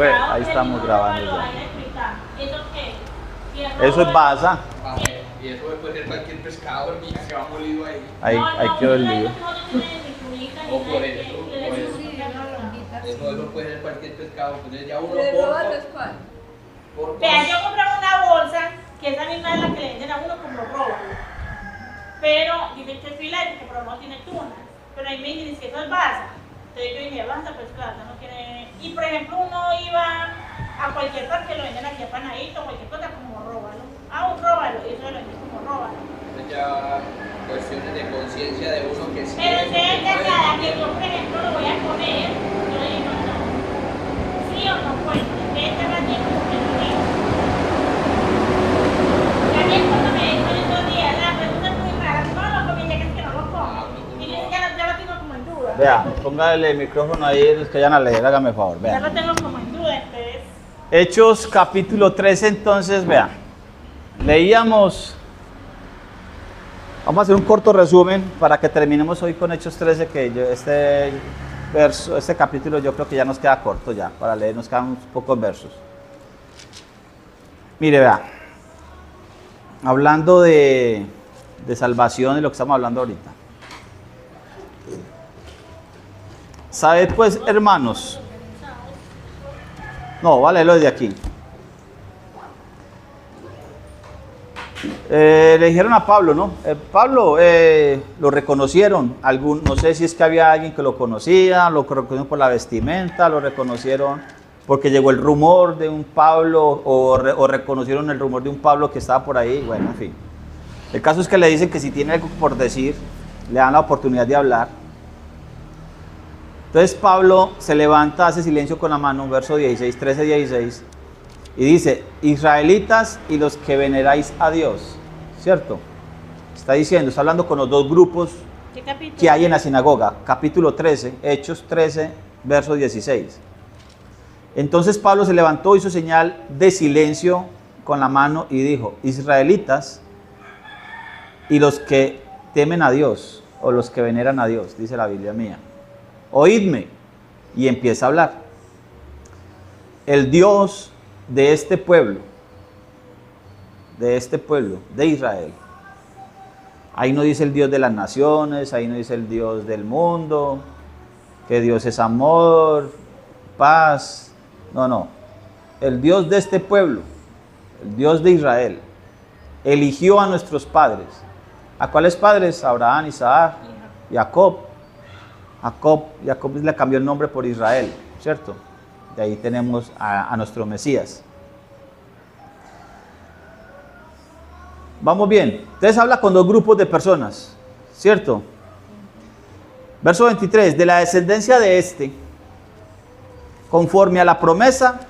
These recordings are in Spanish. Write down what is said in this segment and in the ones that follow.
fue, ahí estamos grabando ya. ¿Eso qué? Eso es baza. Y eso puede ser cualquier pescado, hermano, que va molido ahí. Ahí quedó el lío. O por eso, eso puede ser cualquier pescado. Entonces ya uno ¿Le roban los cuál? Vean, yo compré una bolsa, que esa misma es la que le venden a uno como roba. Pero dicen que es filete, pero no tiene tuna. Pero ahí me dicen que eso es baza. Entonces yo dije, basta, pues claro, no tiene... Y por ejemplo, uno iba a cualquier parte que lo venden aquí apanadito, cualquier cosa como róbalo. Un róbalo, y eso lo venden como róbalo. Ya cuestiones de conciencia de uno que sí. Pero ustedes de cada que yo, por ejemplo, lo voy a comer, yo le digo, no. ¿Sí o no puedo? Este ratito, porque no digo. También cuando me dicen estos días, la pregunta es muy rara, ¿cómo no lo comí? Ya que es que no lo como. Y yo ya lo tengo como en duda. Vea, póngale el micrófono ahí, los que vayan a leer, hágame favor, Ya vea. lo tengo como en duda, entonces. Hechos capítulo 13, entonces, vea. Leíamos, vamos a hacer un corto resumen para que terminemos hoy con Hechos 13, que este capítulo yo creo que ya nos queda corto ya, para leer nos quedan unos pocos versos. Mire, vea, hablando de salvación y lo que estamos hablando ahorita. Sabed pues, hermanos, no, vale, lo de aquí. Le dijeron a Pablo, ¿no? Pablo, lo reconocieron, no sé si es que había alguien que lo conocía, lo reconocieron por la vestimenta, lo reconocieron porque llegó el rumor de un Pablo, o reconocieron el rumor de un Pablo que estaba por ahí, bueno, en fin. El caso es que le dicen que si tiene algo por decir, le dan la oportunidad de hablar. Entonces Pablo se levanta, hace silencio con la mano, verso 16, 13, 16, y dice, israelitas y los que veneráis a Dios, ¿cierto? Está diciendo, está hablando con los dos grupos que hay en la sinagoga, capítulo 13, Hechos 13, verso 16. Entonces Pablo se levantó, hizo señal de silencio con la mano y dijo, israelitas y los que temen a Dios, o los que veneran a Dios, dice la Biblia mía, oídme, y empieza a hablar. El Dios de este pueblo, de Israel. Ahí no dice el Dios de las naciones, ahí no dice el Dios del mundo, que Dios es amor, paz, no. El Dios de este pueblo, el Dios de Israel, eligió a nuestros padres. ¿A cuáles padres? Abraham, Isaac, Jacob. Jacob le cambió el nombre por Israel, ¿cierto? De ahí tenemos a nuestro Mesías. Vamos bien. Entonces habla con dos grupos de personas, ¿cierto? Verso 23. De la descendencia de este, conforme a la promesa,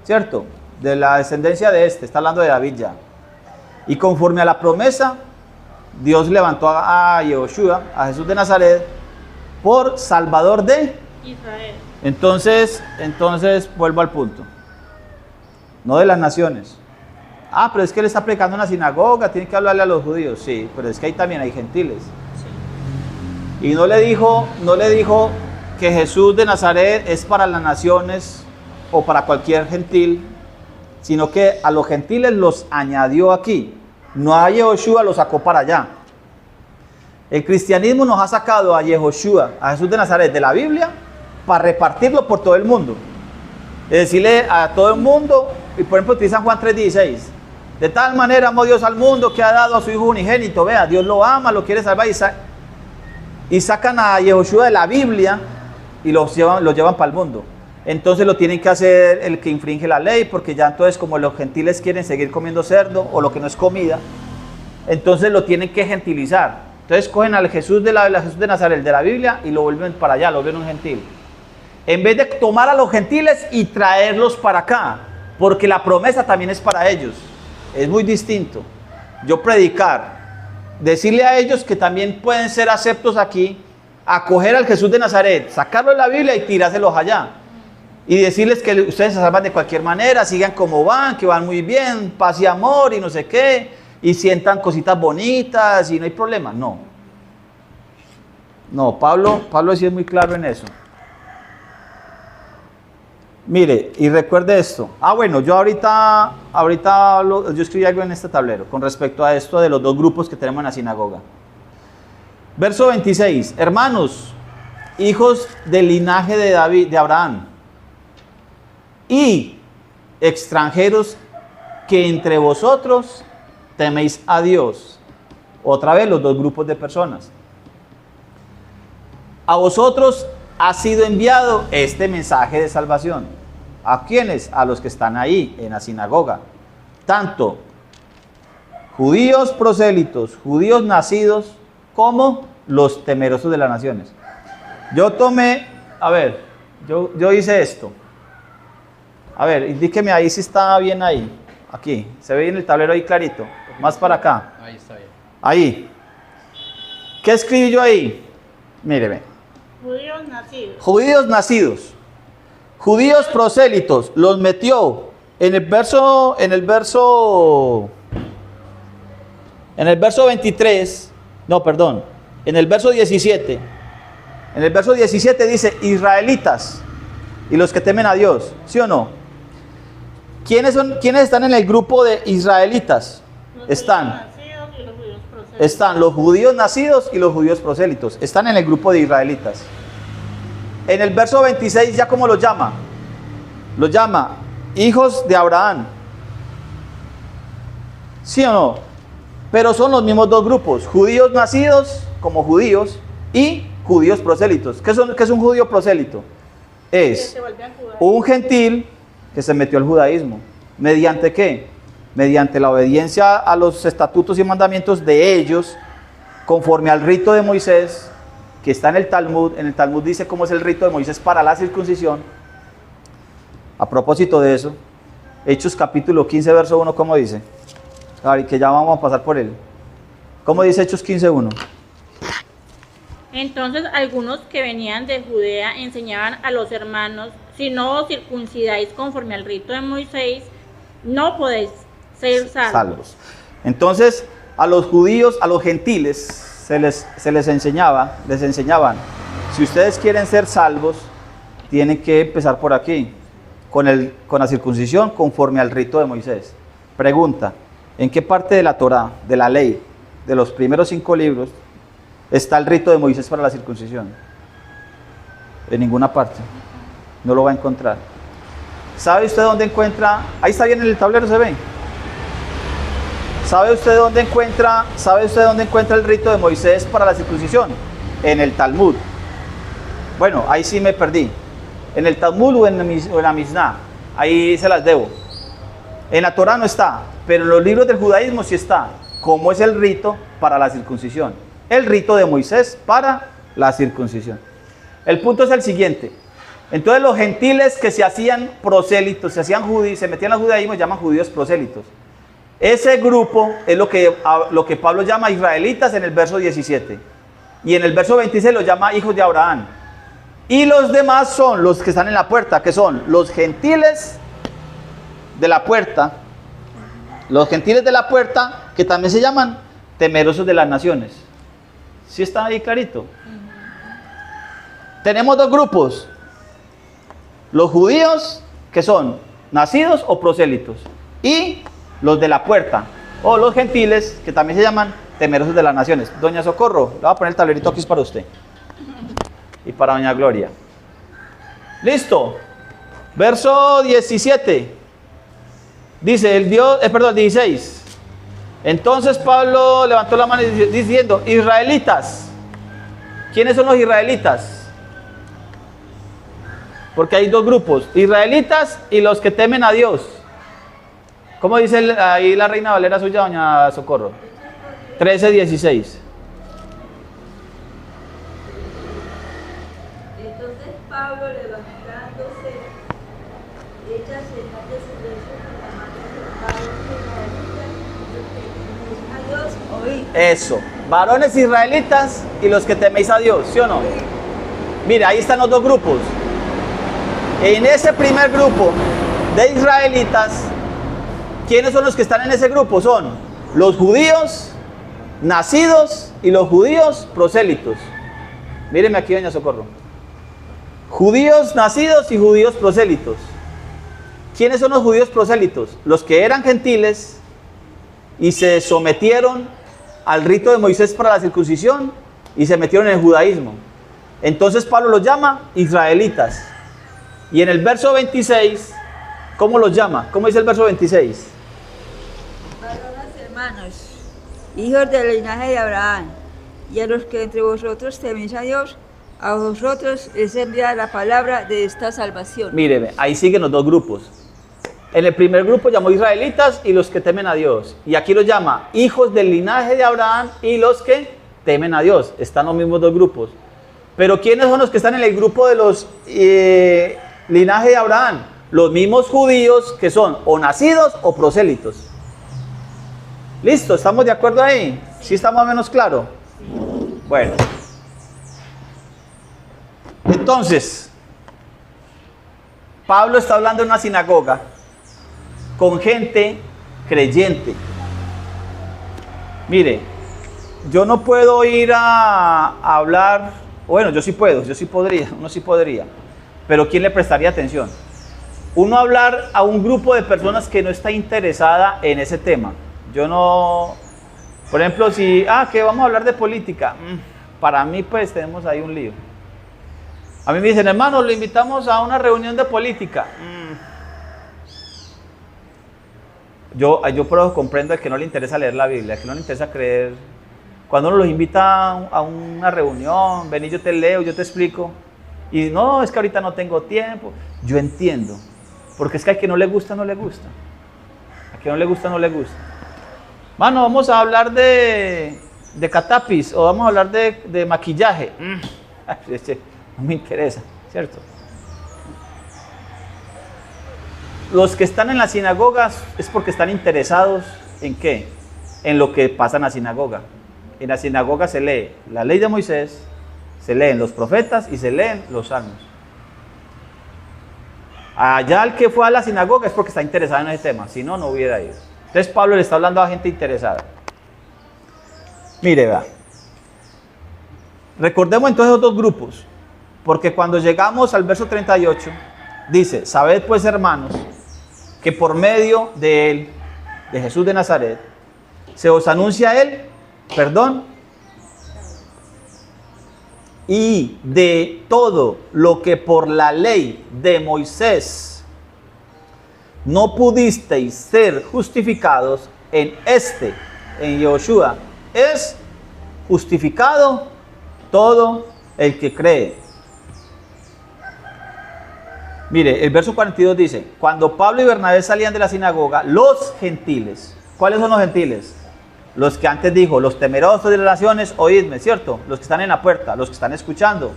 ¿cierto? De la descendencia de este, está hablando de David ya. Y conforme a la promesa, Dios levantó a Yehoshua, a Jesús de Nazaret, por Salvador de Israel. Entonces vuelvo al punto. No de las naciones. Pero es que él está predicando en la sinagoga, tiene que hablarle a los judíos. Sí, pero es que ahí también hay gentiles. Sí. Y no le dijo que Jesús de Nazaret es para las naciones o para cualquier gentil, sino que a los gentiles los añadió aquí. No a Yehoshua lo sacó para allá. El cristianismo nos ha sacado a Yehoshua, a Jesús de Nazaret, de la Biblia, para repartirlo por todo el mundo. Es decirle a todo el mundo, y por ejemplo utilizan Juan 3:16, de tal manera amó Dios al mundo que ha dado a su Hijo unigénito. Vea, Dios lo ama, lo quiere salvar, y sacan a Yehoshua de la Biblia y lo llevan para el mundo. Entonces lo tienen que hacer el que infringe la ley, porque ya entonces como los gentiles quieren seguir comiendo cerdo o lo que no es comida, entonces lo tienen que gentilizar. Entonces cogen al Jesús de Nazaret de la Biblia y lo vuelven para allá, lo vuelven un gentil. En vez de tomar a los gentiles y traerlos para acá, porque la promesa también es para ellos. Es muy distinto. Yo predicar, decirle a ellos que también pueden ser aceptos aquí, acoger al Jesús de Nazaret, sacarlo de la Biblia y tirárselos allá. Y decirles que ustedes se salvan de cualquier manera, sigan como van, que van muy bien, paz y amor y no sé qué, y sientan cositas bonitas y no hay problema. No, Pablo sí es muy claro en eso. Mire, y recuerde esto. Bueno, yo ahorita yo escribí algo en este tablero con respecto a esto de los dos grupos que tenemos en la sinagoga. Verso 26. Hermanos, hijos del linaje de David, de Abraham, y extranjeros que entre vosotros teméis a Dios. Otra vez los dos grupos de personas. A vosotros ha sido enviado este mensaje de salvación. ¿A quiénes? A los que están ahí en la sinagoga. Tanto judíos prosélitos, judíos nacidos, como los temerosos de las naciones. Yo tomé, yo hice esto. A ver, indíqueme ahí si está bien ahí. Aquí, se ve en el tablero ahí clarito. Más para acá. Ahí está bien. Ahí. ¿Qué escribí yo ahí? Míreme. Judíos nacidos. Judíos nacidos. Judíos prosélitos. Los metió en el verso 23. No, perdón. En el verso 17. En el verso 17 dice israelitas y los que temen a Dios. ¿Sí o no? ¿Quiénes están en el grupo de israelitas? Están los judíos nacidos y los judíos prosélitos. Están en el grupo de israelitas. En el verso 26 ya como los llama. Los llama hijos de Abraham. ¿Sí o no? Pero son los mismos dos grupos. Judíos nacidos como judíos y judíos prosélitos. ¿Qué es un judío prosélito? Es un gentil que se metió al judaísmo. ¿Mediante qué? Mediante la obediencia a los estatutos y mandamientos de ellos, conforme al rito de Moisés, que está en el Talmud. En el Talmud dice cómo es el rito de Moisés para la circuncisión. A propósito de eso, Hechos capítulo 15, verso 1, ¿cómo dice? Que ya vamos a pasar por él. ¿Cómo dice Hechos 15:1? Entonces algunos que venían de Judea enseñaban a los hermanos: si no os circuncidáis conforme al rito de Moisés, no podéis ser salvos. Entonces a los judíos, a los gentiles, se les enseñaban: si ustedes quieren ser salvos, tienen que empezar por aquí, con la circuncisión conforme al rito de Moisés. Pregunta: ¿en qué parte de la Torá, de la ley, de los primeros 5 libros, está el rito de Moisés para la circuncisión? En ninguna parte. No lo va a encontrar. ¿Sabe usted dónde encuentra? Ahí está bien en el tablero, ¿se ve? ¿Sabe usted dónde encuentra el rito de Moisés para la circuncisión? En el Talmud. Bueno, ahí sí me perdí. En el Talmud o en la Mishnah. Ahí se las debo. En la Torá no está, pero en los libros del judaísmo sí está. ¿Cómo es el rito para la circuncisión? El rito de Moisés para la circuncisión. El punto es el siguiente. Entonces los gentiles que se hacían prosélitos, se metían al judaísmo, se llaman judíos prosélitos. Ese grupo es lo que Pablo llama israelitas en el verso 17. Y en el verso 26 los llama hijos de Abraham. Y los demás son los que están en la puerta, que son los gentiles de la puerta. Los gentiles de la puerta, que también se llaman temerosos de las naciones. ¿Sí está ahí clarito? Tenemos dos grupos. Los judíos, que son nacidos o prosélitos, y los de la puerta, o los gentiles, que también se llaman temerosos de las naciones. Doña Socorro, le voy a poner el tablerito aquí para usted. Y para doña Gloria. Listo. Verso 17. Dice 16. Entonces Pablo levantó la mano diciendo: israelitas. ¿Quiénes son los israelitas? Porque hay dos grupos: israelitas y los que temen a Dios. ¿Cómo dice ahí la Reina Valera suya, doña Socorro? 13:16. Entonces Pablo, levantándose, echa señal de su beso con la mano de los varones israelitas, a Dios oíd. Eso, varones israelitas y los que teméis a Dios, ¿sí o no? Mira, ahí están los dos grupos. En ese primer grupo de israelitas, ¿quiénes son los que están en ese grupo? Son los judíos nacidos y los judíos prosélitos. Míreme aquí, doña Socorro. Judíos nacidos y judíos prosélitos. ¿quiénes son los judíos prosélitos? Los que eran gentiles y se sometieron al rito de Moisés para la circuncisión y se metieron en el judaísmo. Entonces Pablo los llama israelitas. Y en el verso 26, ¿cómo los llama? ¿Cómo dice el verso 26? Varones hermanos, hijos del linaje de Abraham, y a los que entre vosotros teméis a Dios, a vosotros les envía la palabra de esta salvación. Míreme, ahí siguen los dos grupos. En el primer grupo llamó israelitas y los que temen a Dios. Y aquí los llama hijos del linaje de Abraham y los que temen a Dios. Están los mismos dos grupos. Pero ¿quiénes son los que están en el grupo de los linaje de Abraham? Los mismos judíos que son o nacidos o prosélitos. ¿Listo? ¿Estamos de acuerdo ahí? ¿Sí está más o menos claro? Bueno. Entonces, Pablo está hablando en una sinagoga con gente creyente. Mire, yo no puedo ir a hablar, bueno, yo sí puedo, yo sí podría, uno sí podría, pero ¿quién le prestaría atención? Uno hablar a un grupo de personas que no está interesada en ese tema. Yo no, por ejemplo, si, que vamos a hablar de política, para mí pues tenemos ahí un lío. A mí me dicen, hermano, lo invitamos a una reunión de política. Yo por eso comprendo al que no le interesa leer la Biblia, al que no le interesa creer. Cuando uno los invita a una reunión, ven y yo te leo, yo te explico. Y no, es que ahorita no tengo tiempo. Yo entiendo, porque es que al que no le gusta, no le gusta. Al que no le gusta, no le gusta. Mano, vamos a hablar de catapis o vamos a hablar de maquillaje. No me interesa, ¿cierto? Los que están en las sinagogas es porque están interesados ¿en qué? En lo que pasa en la sinagoga. En la sinagoga se lee la ley de Moisés, se leen los profetas y se leen los salmos. Allá el que fue a la sinagoga es porque está interesado en ese tema, si no, no hubiera ido. Entonces Pablo le está hablando a gente interesada. Mire, vea. Recordemos entonces los dos grupos, porque cuando llegamos al verso 38, dice, sabed pues hermanos, que por medio de él, de Jesús de Nazaret, se os anuncia él, perdón, y de todo lo que por la ley de Moisés no pudisteis ser justificados en Yahushua, es justificado todo el que cree. Mire, el verso 42 dice, cuando Pablo y Bernabé salían de la sinagoga, los gentiles, ¿cuáles son los gentiles? Los que antes dijo, los temerosos de las naciones, oídme, ¿cierto? Los que están en la puerta, los que están escuchando.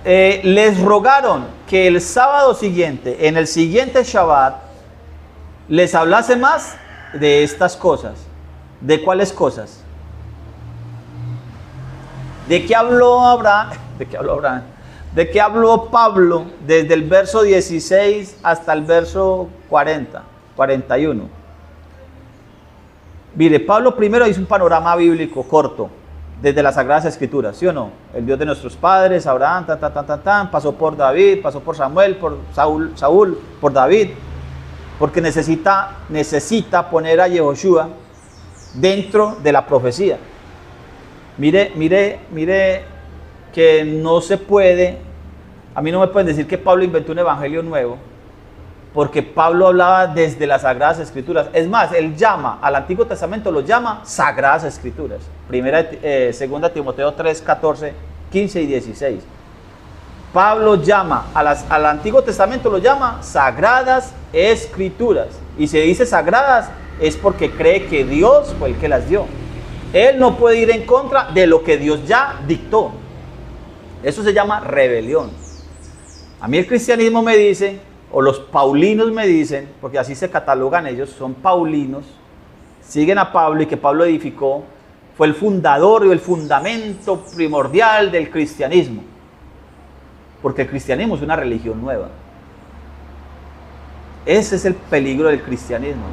Les rogaron que el sábado siguiente, en el siguiente Shabbat, les hablase más de estas cosas. ¿De cuáles cosas? ¿De qué habló Abraham? ¿De qué habló Abraham? ¿De qué habló Pablo desde el verso 16 hasta el verso 41? Mire, Pablo primero hizo un panorama bíblico corto, desde las Sagradas Escrituras, ¿sí o no? El Dios de nuestros padres, Abraham, pasó por David, pasó por Samuel, por Saúl, por David, porque necesita poner a Yahushua dentro de la profecía. Mire que no se puede, a mí no me pueden decir que Pablo inventó un evangelio nuevo, porque Pablo hablaba desde las Sagradas Escrituras. Es más, él llama al Antiguo Testamento, lo llama Sagradas Escrituras. Segunda Timoteo 3, 14, 15 y 16. Pablo llama al Antiguo Testamento, lo llama Sagradas Escrituras. Y si dice sagradas, es porque cree que Dios fue el que las dio. Él no puede ir en contra de lo que Dios ya dictó. Eso se llama rebelión. A mí el cristianismo me dice, o los paulinos me dicen, porque así se catalogan ellos, son paulinos, siguen a Pablo y que Pablo edificó, fue el fundador y el fundamento primordial del cristianismo. Porque el cristianismo es una religión nueva. Ese es el peligro del cristianismo.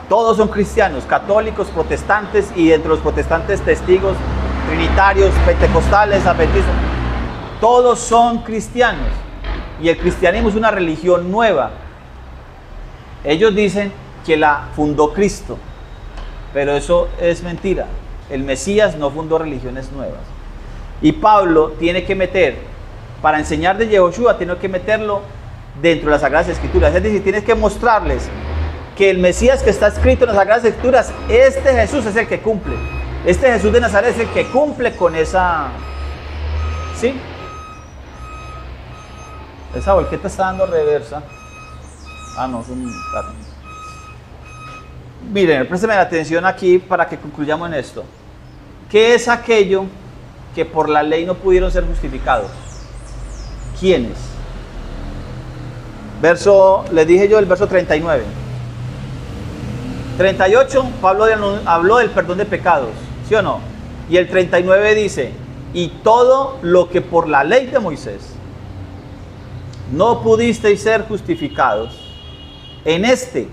Todos son cristianos, católicos, protestantes y entre los protestantes testigos, trinitarios, pentecostales, adventistas. Todos son cristianos. y el cristianismo es una religión nueva. Ellos dicen que la fundó Cristo, pero eso es mentira. El Mesías no fundó religiones nuevas. Y Pablo tiene que meter, para enseñar de Yehoshua, tiene que meterlo dentro de las Sagradas Escrituras. Es decir, tienes que mostrarles que el Mesías que está escrito en las Sagradas Escrituras, este Jesús es el que cumple. Este Jesús de Nazaret es el que cumple con esa... ¿Sí? Esa volqueta está dando reversa. Ah, no, es un carro. Miren, préstenme la atención aquí para que concluyamos en esto. ¿Qué es aquello que por la ley no pudieron ser justificados? ¿Quiénes? Les dije yo el verso 39. 38, Pablo habló del perdón de pecados, ¿sí o no? Y el 39 dice, y todo lo que por la ley de Moisés no pudisteis ser justificados, en este,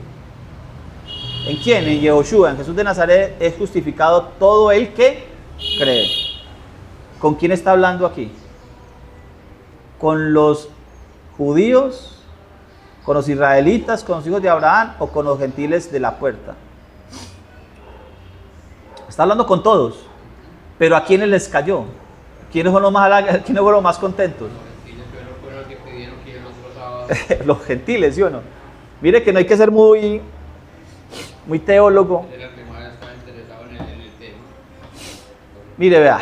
¿en quién? En Yehoshua, en Jesús de Nazaret, es justificado todo el que cree. ¿Con quién está hablando aquí? ¿Con los judíos, con los israelitas, con los hijos de Abraham o con los gentiles de la puerta? Está hablando con todos, pero ¿a quiénes les cayó? ¿Quiénes fueron los más contentos? Los gentiles, ¿sí o no? Mire que no hay que ser muy teólogo. Mire, vea,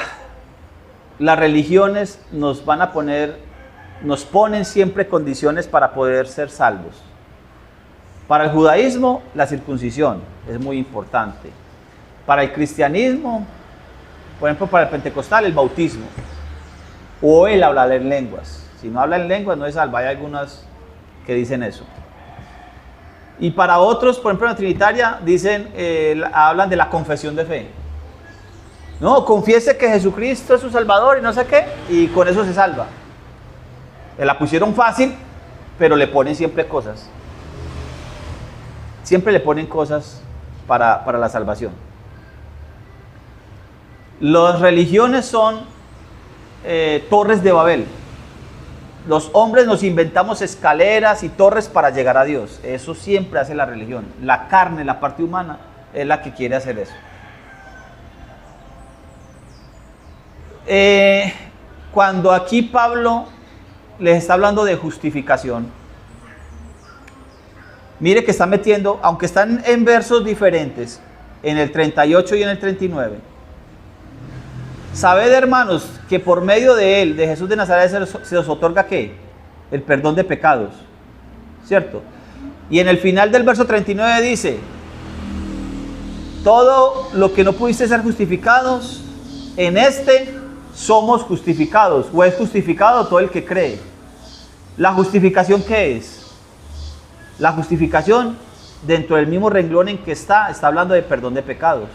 las religiones nos ponen siempre condiciones para poder ser salvos. Para el judaísmo, la circuncisión es muy importante. Para el cristianismo, por ejemplo, para el pentecostal, el bautismo. O el hablar en lenguas. Si no habla en lenguas, no es salvo. Hay algunas que dicen eso. Y para otros, por ejemplo, en la Trinitaria, hablan de la confesión de fe. No, confiese que Jesucristo es su Salvador y no sé qué, y con eso se salva. La pusieron fácil, pero le ponen siempre cosas. Siempre le ponen cosas para la salvación. Las religiones son torres de Babel. Los hombres nos inventamos escaleras y torres para llegar a Dios. Eso siempre hace la religión. La carne, la parte humana, es la que quiere hacer eso. Cuando aquí Pablo les está hablando de justificación, mire que está metiendo, aunque están en versos diferentes, en el 38 y en el 39, sabed, hermanos, que por medio de él, de Jesús de Nazaret, se os otorga ¿qué? El perdón de pecados, ¿cierto? Y en el final del verso 39 dice, todo lo que no pudiste ser justificados, en este somos justificados, o es justificado todo el que cree. ¿La justificación qué es? La justificación, dentro del mismo renglón en que está hablando de perdón de pecados.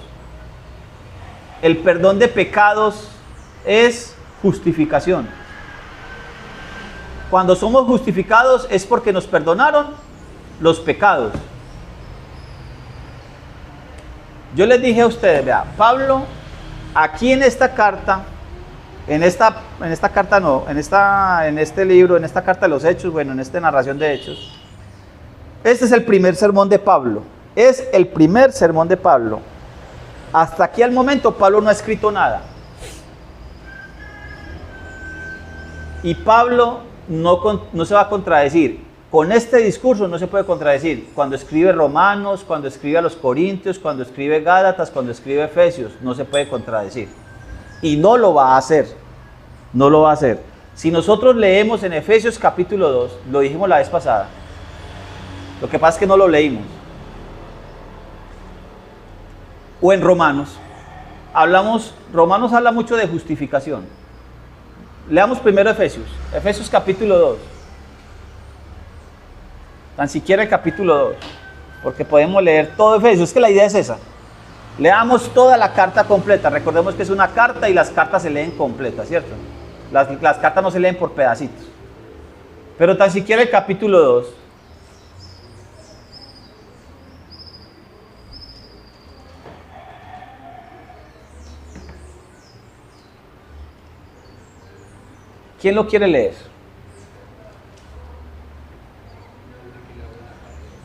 El perdón de pecados es justificación. Cuando somos justificados es porque nos perdonaron los pecados. Yo les dije a ustedes, vea, Pablo, aquí en esta carta, en esta carta de los Hechos, bueno, en esta narración de Hechos, este es el primer sermón de Pablo. Es el primer sermón de Pablo. Hasta aquí al momento Pablo no ha escrito nada. Y Pablo no se va a contradecir. Con este discurso no se puede contradecir. Cuando escribe Romanos, cuando escribe a los Corintios, cuando escribe Gálatas, cuando escribe Efesios, no se puede contradecir. Y no lo va a hacer. No lo va a hacer. Si nosotros leemos en Efesios capítulo 2, lo dijimos la vez pasada. Lo que pasa es que no lo leímos. O en Romanos. Romanos habla mucho de justificación. Leamos primero Efesios. Efesios capítulo 2. Tan siquiera el capítulo 2. Porque podemos leer todo Efesios. Es que la idea es esa. Leamos toda la carta completa. Recordemos que es una carta y las cartas se leen completas, ¿cierto? Las cartas no se leen por pedacitos. Pero tan siquiera el capítulo 2. ¿Quién lo quiere leer?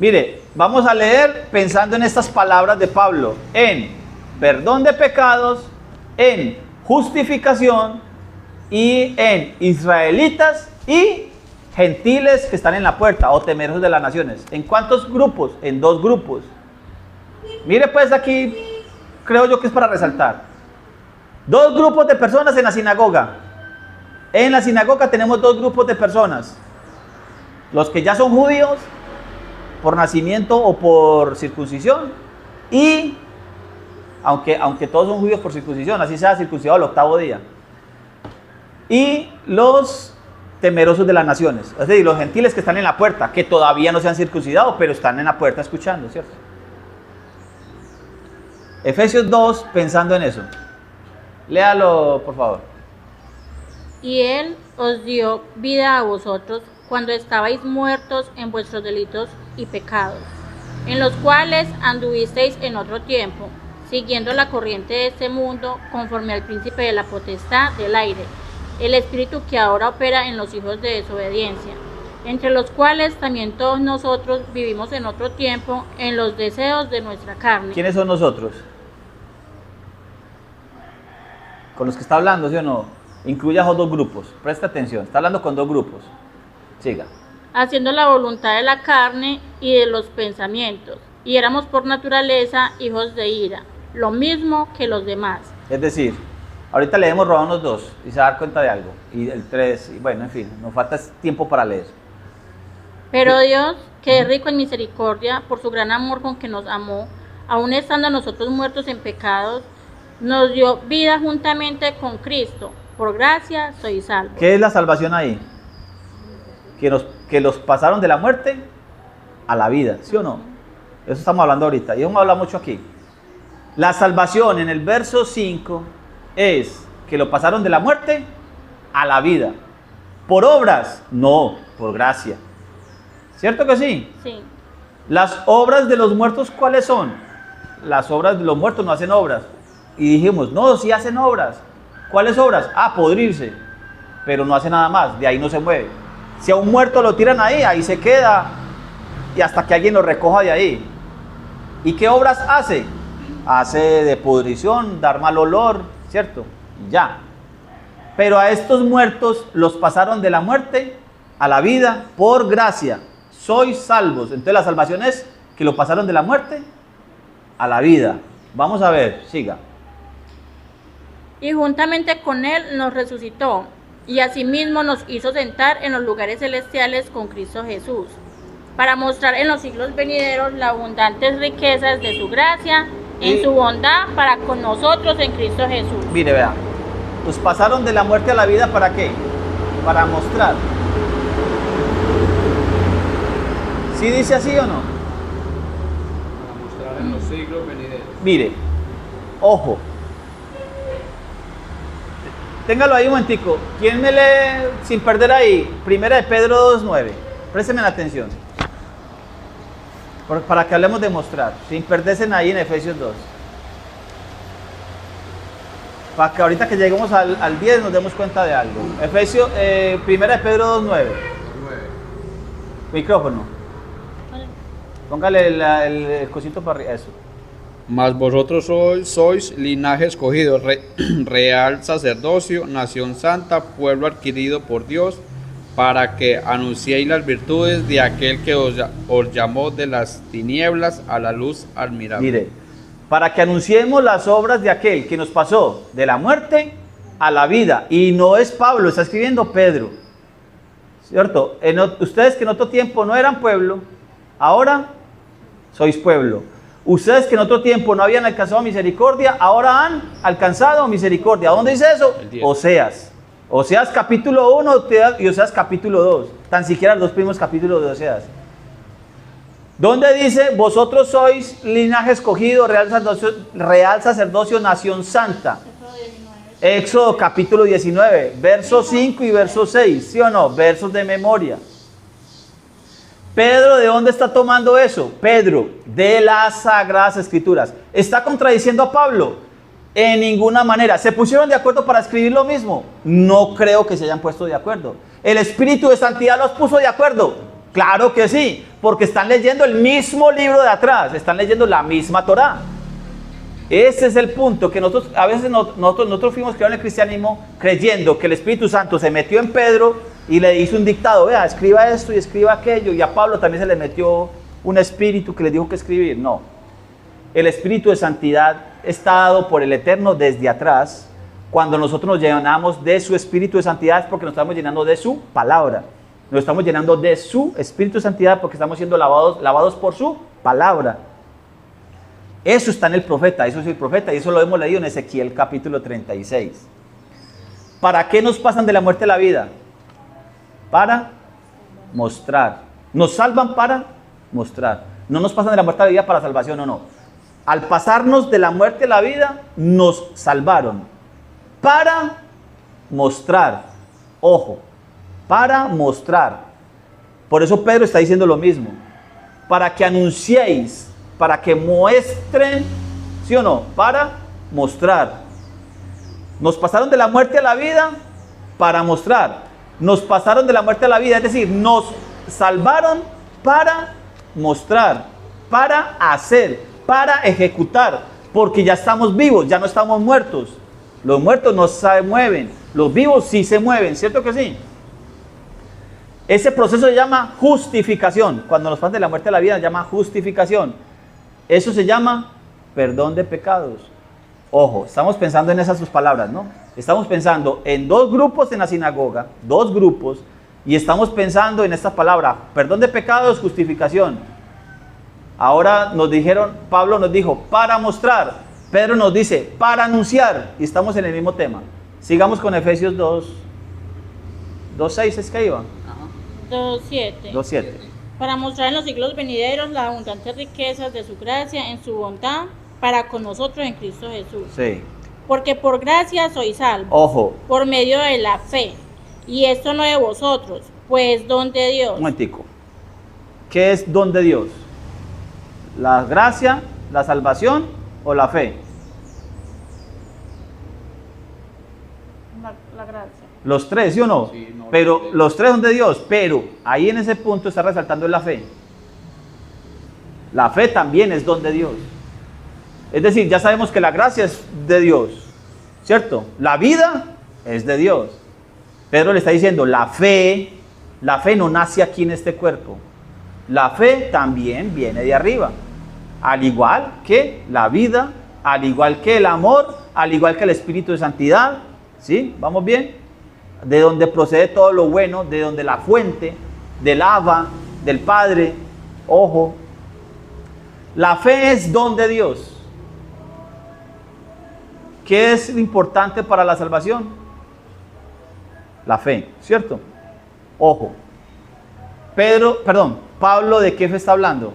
Mire, vamos a leer pensando en estas palabras de Pablo, en perdón de pecados, en justificación y en israelitas y gentiles que están en la puerta o temerosos de las naciones. ¿En cuántos grupos? En 2 grupos. Mire pues aquí, creo yo que es para resaltar. 2 grupos de personas en la sinagoga. En la sinagoga tenemos 2 grupos de personas. Los que ya son judíos por nacimiento o por circuncisión y aunque todos son judíos por circuncisión, así sea circuncidado al 8º día. Y los temerosos de las naciones, es decir, los gentiles que están en la puerta, que todavía no se han circuncidado, pero están en la puerta escuchando, ¿cierto? Efesios 2, pensando en eso. Léalo, por favor. Y Él os dio vida a vosotros cuando estabais muertos en vuestros delitos y pecados, en los cuales anduvisteis en otro tiempo, siguiendo la corriente de este mundo, conforme al príncipe de la potestad del aire, el espíritu que ahora opera en los hijos de desobediencia, entre los cuales también todos nosotros vivimos en otro tiempo en los deseos de nuestra carne. ¿Quiénes son nosotros? Con los que está hablando, ¿sí o no? Incluye a esos 2 grupos. Presta atención, está hablando con 2 grupos. Siga. Haciendo la voluntad de la carne y de los pensamientos, y éramos por naturaleza hijos de ira, lo mismo que los demás. Es decir, ahorita leemos Romanos 2 y se va a dar cuenta de algo. Y el 3, y bueno, en fin, nos falta tiempo para leer. Pero Dios, que es rico en misericordia, por su gran amor con que nos amó, aun estando nosotros muertos en pecados, nos dio vida juntamente con Cristo. Por gracia sois salvos. ¿Qué es la salvación ahí? Que los pasaron de la muerte a la vida, ¿sí o no? Eso estamos hablando ahorita, y eso me habla mucho aquí. La salvación en el verso 5 es que lo pasaron de la muerte a la vida. ¿Por obras? No, por gracia. ¿Cierto que sí? Sí. Las obras de los muertos, ¿cuáles son? Las obras de los muertos no hacen obras. Y dijimos, no, sí hacen obras. ¿Cuáles obras? Ah, podrirse. Pero no hace nada más, de ahí no se mueve. Si a un muerto lo tiran ahí, ahí se queda. Y hasta que alguien lo recoja de ahí. ¿Y qué obras hace? Hace de pudrición, dar mal olor, ¿cierto? Y ya. Pero a estos muertos los pasaron de la muerte a la vida por gracia. Sois salvos. Entonces la salvación es que lo pasaron de la muerte a la vida. Vamos a ver, siga. Y juntamente con Él nos resucitó, y asimismo nos hizo sentar en los lugares celestiales con Cristo Jesús, para mostrar en los siglos venideros las abundantes riquezas de su gracia, en su bondad para con nosotros en Cristo Jesús. Mire, vea, los pasaron de la muerte a la vida, ¿para qué? Para mostrar. ¿Sí dice así o no? Para mostrar en los siglos venideros. Mire, ojo. Téngalo ahí un momentico. ¿Quién me lee sin perder ahí? Primera de Pedro 2:9. Présteme la atención. Para que hablemos de mostrar. Sin perderse ahí en Efesios 2. Para que ahorita que lleguemos al 10 nos demos cuenta de algo. Primera de Pedro 2:9. Micrófono. Póngale el cosito para arriba. Eso. Mas vosotros sois linaje escogido, real sacerdocio, nación santa, pueblo adquirido por Dios, para que anunciéis las virtudes de aquel que os llamó de las tinieblas a la luz admirable. Mire, para que anunciemos las obras de aquel que nos pasó de la muerte a la vida. Y no es Pablo, está escribiendo Pedro. ¿Cierto? Ustedes que en otro tiempo no eran pueblo, ahora sois pueblo. Ustedes que en otro tiempo no habían alcanzado misericordia, ahora han alcanzado misericordia. ¿Dónde dice eso? Oseas. Oseas capítulo 1 y Oseas capítulo 2. Tan siquiera los 2 primeros capítulos de Oseas. ¿Dónde dice? Vosotros sois linaje escogido, real sacerdocio, nación santa. Éxodo capítulo 19, verso 5 y verso 6. ¿Sí o no? Versos de memoria. Pedro, ¿de dónde está tomando eso? Pedro, de las Sagradas Escrituras. ¿Está contradiciendo a Pablo? En ninguna manera. ¿Se pusieron de acuerdo para escribir lo mismo? No creo que se hayan puesto de acuerdo. ¿El Espíritu de Santidad los puso de acuerdo? Claro que sí, porque están leyendo el mismo libro de atrás, están leyendo la misma Torá. Ese es el punto, que nosotros, a veces nosotros fuimos creados en el cristianismo creyendo que el Espíritu Santo se metió en Pedro y le hizo un dictado, vea, escriba esto y escriba aquello, y a Pablo también se le metió un espíritu que le dijo que escribir. No, el Espíritu de Santidad está dado por el Eterno desde atrás. Cuando nosotros nos llenamos de su Espíritu de Santidad es porque nos estamos llenando de su palabra. Nos estamos llenando de su Espíritu de Santidad porque estamos siendo lavados por su palabra. Eso está en el profeta, eso es el profeta, y eso lo hemos leído en Ezequiel capítulo 36. ¿Para qué nos pasan de la muerte a la vida? Para mostrar. Nos salvan para mostrar. No nos pasan de la muerte a la vida para salvación, no. Al pasarnos de la muerte a la vida, nos salvaron para mostrar. Ojo, para mostrar. Por eso Pedro está diciendo lo mismo. Para que anunciéis, para que muestren, ¿sí o no? Para mostrar. Nos pasaron de la muerte a la vida para mostrar. Nos pasaron de la muerte a la vida, es decir, nos salvaron para mostrar, para hacer, para ejecutar, porque ya estamos vivos, ya no estamos muertos. Los muertos no se mueven, los vivos sí se mueven, ¿cierto que sí? Ese proceso se llama justificación. Cuando nos pasan de la muerte a la vida se llama justificación. Eso se llama perdón de pecados. Ojo, estamos pensando en esas sus palabras, ¿no? Estamos pensando en dos grupos en la sinagoga, dos grupos, y estamos pensando en esta palabra, perdón de pecados, justificación. Ahora nos dijeron, Pablo nos dijo, para mostrar. Pedro nos dice, para anunciar. Y estamos en el mismo tema. Sigamos con Efesios 2:6, ¿es que iba? 2:7. 2:7. Para mostrar en los siglos venideros las abundantes riquezas de su gracia en su bondad para con nosotros en Cristo Jesús. Sí. Porque por gracia sois salvos, Ojo. por medio de la fe. Y esto no de vosotros, pues don de Dios. Un momentico. ¿Qué es don de Dios? ¿La gracia, la salvación o la fe? La gracia. Los tres, ¿sí o no? Sí, no, pero sí. los tres son de Dios, pero ahí en ese punto está resaltando la fe. La fe también es don de Dios. Es decir, ya sabemos que la gracia es de Dios, ¿cierto? La vida es de Dios. Pedro le está diciendo, la fe no nace aquí en este cuerpo. La fe también viene de arriba. Al igual que la vida, al igual que el amor, al igual que el Espíritu de Santidad. ¿Sí? ¿Vamos bien? De donde procede todo lo bueno, de donde la fuente, del Abba, del Padre. Ojo. La fe es don de Dios. ¿Qué es importante para la salvación? La fe, ¿cierto? Ojo. Pablo, ¿de qué fe está hablando?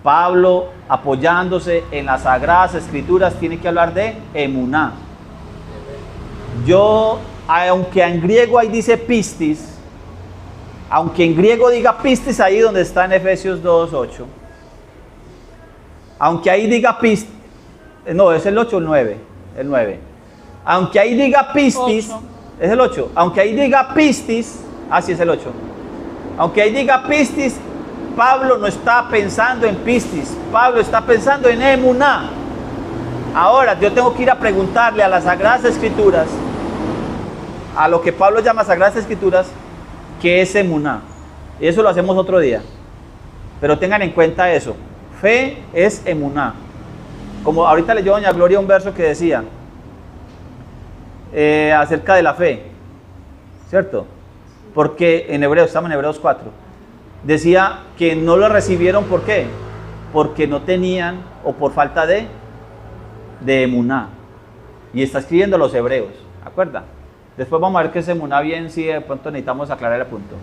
Pablo, apoyándose en las Sagradas Escrituras, tiene que hablar de emuná. Aunque en griego ahí dice pistis, aunque en griego diga pistis ahí donde está en Efesios 2:8, aunque ahí diga pistis, no, es el 8 o el 9, el 9, aunque ahí diga pistis, 8. es el 8, aunque ahí diga pistis, sí es el 8, aunque ahí diga pistis, Pablo no está pensando en pistis, Pablo está pensando en emuná. Ahora yo tengo que ir a preguntarle a las Sagradas Escrituras, a lo que Pablo llama Sagradas Escrituras, ¿qué es emuná? Y eso lo hacemos otro día. Pero tengan en cuenta eso. Fe es emuná. Como ahorita leyó doña Gloria un verso que decía acerca de la fe, ¿cierto? Porque en Hebreos, estamos en Hebreos 4, decía que no lo recibieron, ¿por qué? Porque no tenían, o por falta de emuná. Y está escribiendo los hebreos, ¿acuerda? Después vamos a ver qué es emuná bien, si de pronto necesitamos aclarar el punto.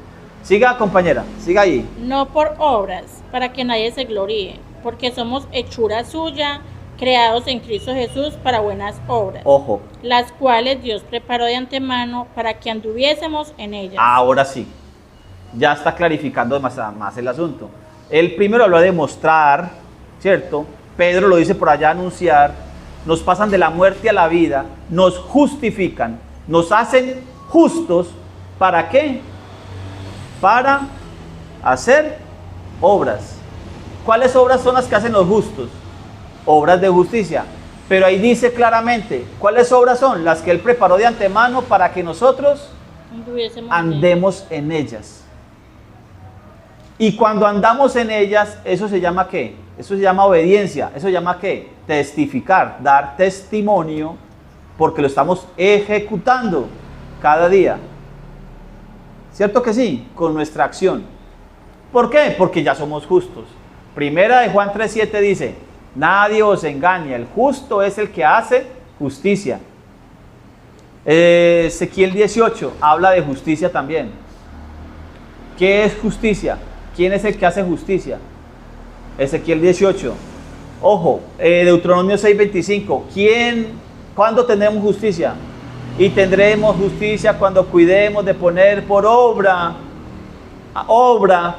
Siga, compañera, siga ahí. No por obras, para que nadie se gloríe, porque somos hechura suya, creados en Cristo Jesús para buenas obras, Ojo, las cuales Dios preparó de antemano para que anduviésemos en ellas. ahora sí, ya está clarificando más el asunto. Él primero habló de mostrar, ¿cierto? Pedro lo dice por allá, anunciar. Nos pasan de la muerte a la vida, nos justifican, nos hacen justos. ¿Para qué? Para hacer obras. ¿Cuáles obras son las que hacen los justos? Obras de justicia. Pero ahí dice claramente, ¿cuáles obras son? Las que Él preparó de antemano para que nosotros andemos en ellas. Y cuando andamos en ellas, ¿eso se llama qué? Eso se llama obediencia. ¿Eso se llama qué? Testificar, dar testimonio, porque lo estamos ejecutando cada día. ¿Cierto que sí? Con nuestra acción. ¿Por qué? Porque ya somos justos. Primera de Juan 3:7 dice, nadie os engaña, el justo es el que hace justicia. Ezequiel 18 habla de justicia también. ¿Qué es justicia? ¿Quién es el que hace justicia? Ezequiel 18. Ojo, Deuteronomio 6:25. ¿Cuándo tenemos justicia? Y tendremos justicia cuando cuidemos de poner por obra,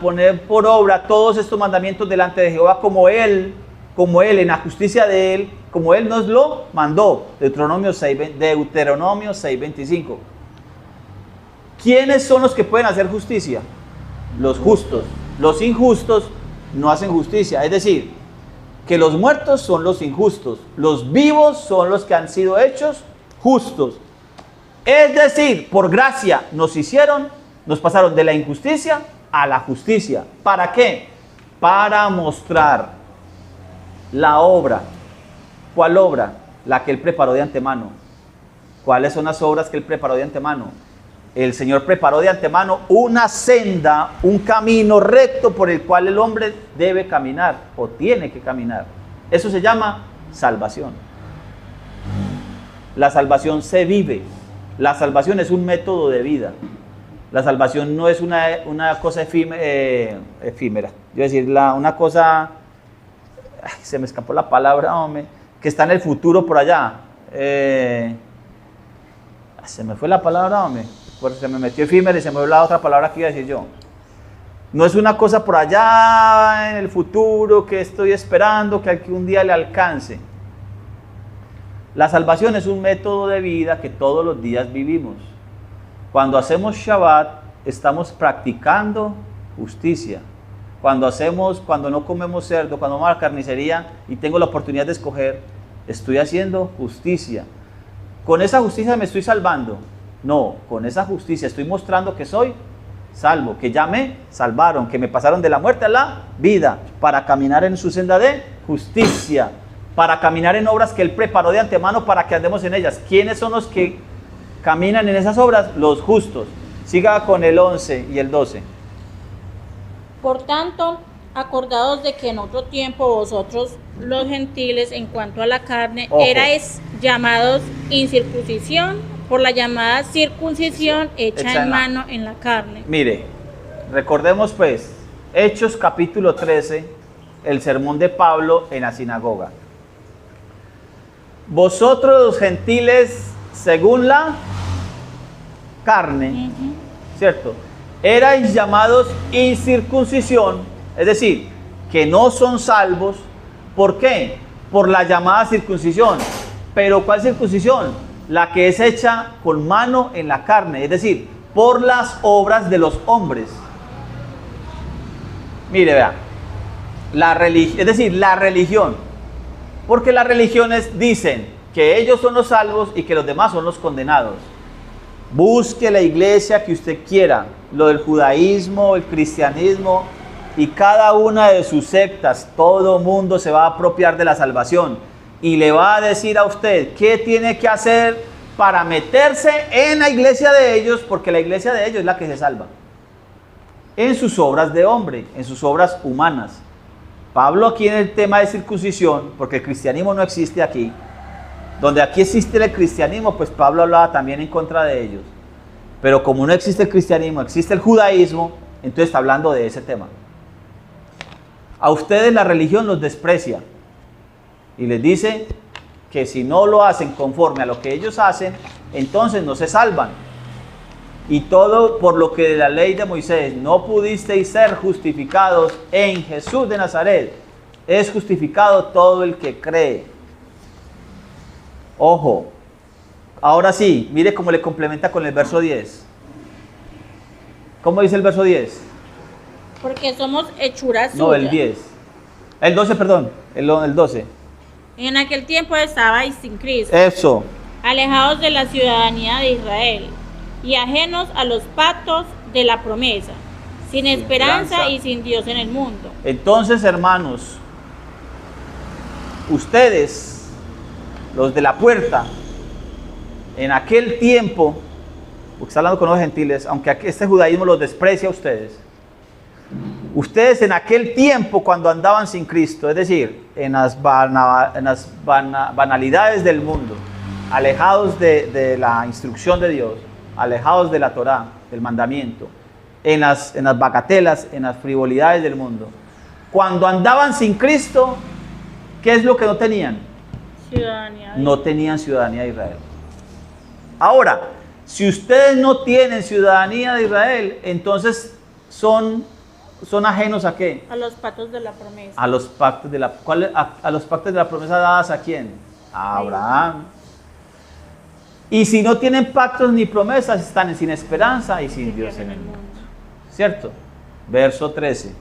poner por obra todos estos mandamientos delante de Jehová como Él, en la justicia de Él, como Él nos lo mandó. Deuteronomio 6:25. ¿Quiénes son los que pueden hacer justicia? Los justos. Los injustos no hacen justicia. Es decir, que los muertos son los injustos. Los vivos son los que han sido hechos justos. Es decir, por gracia nos pasaron de la injusticia a la justicia. ¿Para qué? Para mostrar la obra. ¿Cuál obra? La que Él preparó de antemano. ¿Cuáles son las obras que Él preparó de antemano? El Señor preparó de antemano una senda, un camino recto por el cual el hombre debe caminar o tiene que caminar. Eso se llama salvación. La salvación se vive. La salvación es un método de vida. La salvación no es una cosa efímera. Yo decir, una cosa, se me escapó la palabra, hombre, que está en el futuro por allá. Se me fue la palabra, hombre. Porque se me metió efímera y se me fue la otra palabra que iba a decir yo. No es una cosa por allá en el futuro que estoy esperando que un día le alcance. La salvación es un método de vida que todos los días vivimos. Cuando hacemos Shabbat, estamos practicando justicia. Cuando no comemos cerdo, cuando vamos a la carnicería y tengo la oportunidad de escoger, estoy haciendo justicia. ¿Con esa justicia me estoy salvando? No, con esa justicia estoy mostrando que soy salvo, que ya me salvaron, que me pasaron de la muerte a la vida, para caminar en su senda de justicia, para caminar en obras que Él preparó de antemano para que andemos en ellas. ¿Quiénes son los que caminan en esas obras? Los justos. Siga con el 11 y el 12. Por tanto, acordados de que en otro tiempo vosotros, los gentiles, en cuanto a la carne, erais llamados incircuncisión por la llamada circuncisión hecha en mano en la carne. Mire, recordemos pues, Hechos capítulo 13, el sermón de Pablo en la sinagoga. Vosotros los gentiles, según la carne, ¿cierto? Erais llamados incircuncisión, es decir, que no son salvos. ¿Por qué? Por la llamada circuncisión. ¿Pero cuál circuncisión? La que es hecha con mano en la carne, es decir, por las obras de los hombres. Mire, vea, la religión, porque las religiones dicen que ellos son los salvos y que los demás son los condenados. Busque la iglesia que usted quiera, lo del judaísmo, el cristianismo y cada una de sus sectas, todo mundo se va a apropiar de la salvación. Y le va a decir a usted qué tiene que hacer para meterse en la iglesia de ellos, porque la iglesia de ellos es la que se salva. En sus obras de hombre, en sus obras humanas. Pablo aquí en el tema de circuncisión, porque el cristianismo no existe aquí, donde aquí existe el cristianismo, pues Pablo hablaba también en contra de ellos. Pero como no existe el cristianismo, existe el judaísmo, entonces está hablando de ese tema. A ustedes la religión los desprecia. Y les dice que si no lo hacen conforme a lo que ellos hacen, entonces no se salvan. Y todo por lo que de la ley de Moisés no pudisteis ser justificados en Jesús de Nazaret, es justificado todo el que cree. Ojo, ahora sí, mire cómo le complementa con el verso 10. ¿Cómo dice el verso 10? Porque somos hechuras No, el suyas. 10. El 12, perdón. El 12. En aquel tiempo estabais sin Cristo, Eso. alejados de la ciudadanía de Israel y ajenos a los pactos de la promesa, sin esperanza y sin Dios en el mundo. Entonces, hermanos, ustedes, los de la puerta, en aquel tiempo, porque está hablando con los gentiles, aunque este judaísmo los desprecia a ustedes, ustedes en aquel tiempo cuando andaban sin Cristo, es decir, en las banalidades del mundo, alejados de la instrucción de Dios, alejados de la Torá, del mandamiento, en las bagatelas, en las frivolidades del mundo, cuando andaban sin Cristo, ¿qué es lo que no tenían? Ciudadanía. No tenían ciudadanía de Israel. Ahora, si ustedes no tienen ciudadanía de Israel, entonces son ajenos ¿a qué? A los pactos de la promesa. A los pactos de la a los pactos de la promesa dadas ¿a quién? A Abraham. Y si no tienen pactos ni promesas, están sin esperanza y sin Dios en el mundo. ¿Cierto? Verso 13.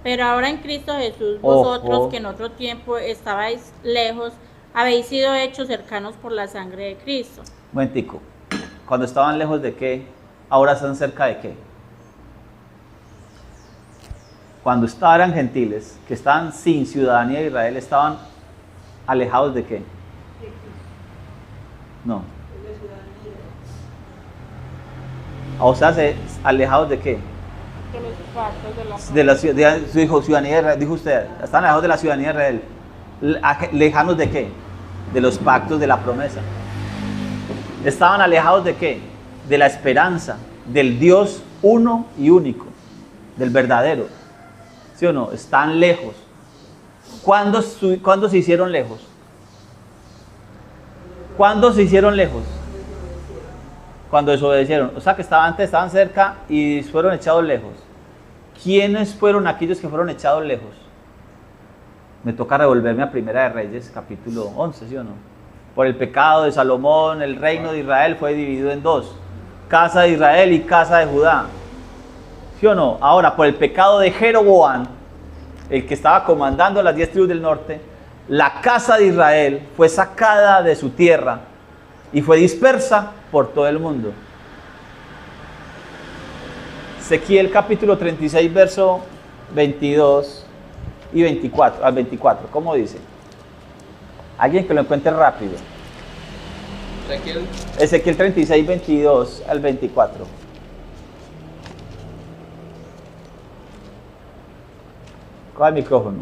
Pero ahora en Cristo Jesús, Ojo. vosotros que en otro tiempo estabais lejos, habéis sido hechos cercanos por la sangre de Cristo. Momentico. Cuando estaban lejos de qué, ahora están cerca de qué. Cuando eran gentiles, que estaban sin ciudadanía de Israel, estaban alejados de qué. No. O sea, alejados de qué. De los pactos de la promesa. De la ciudadanía de Israel, dijo usted, están alejados de la ciudadanía de Israel. ¿Lejanos de qué? De los pactos de la promesa. ¿Estaban alejados de qué? De la esperanza, del Dios uno y único, del verdadero. ¿Sí o no? Están lejos. ¿Cuándo se hicieron lejos? ¿Cuándo se hicieron lejos? Cuando desobedecieron. O sea que antes estaban cerca y fueron echados lejos. ¿Quiénes fueron aquellos que fueron echados lejos? Me toca revolverme a Primera de Reyes, capítulo 11, ¿sí o no? Por el pecado de Salomón, el reino de Israel fue dividido en dos. Casa de Israel y casa de Judá. ¿Sí o no? Ahora, por el pecado de Jeroboam, el que estaba comandando las 10 tribus del norte, la casa de Israel fue sacada de su tierra y fue dispersa por todo el mundo. Ezequiel capítulo 36, verso 22 y 24, al 24, ¿cómo dice? Alguien que lo encuentre rápido. Ezequiel 36, 22 al 24. ¿Cuál es el micrófono?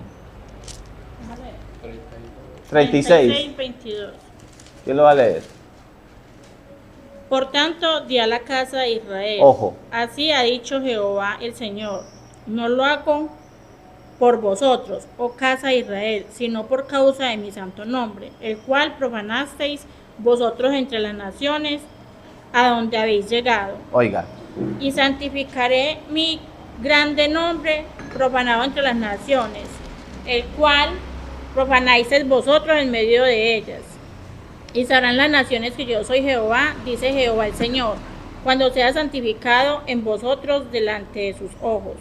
36. 22. ¿Quién lo va a leer? Por tanto, di a la casa de Israel. Ojo. Así ha dicho Jehová el Señor. No lo hago por vosotros, oh casa de Israel, sino por causa de mi santo nombre, el cual profanasteis vosotros entre las naciones a donde habéis llegado. Oiga, Y santificaré mi grande nombre profanado entre las naciones, el cual profanáis vosotros en medio de ellas. Y sabrán las naciones que yo soy Jehová, dice Jehová el Señor, cuando sea santificado en vosotros delante de sus ojos.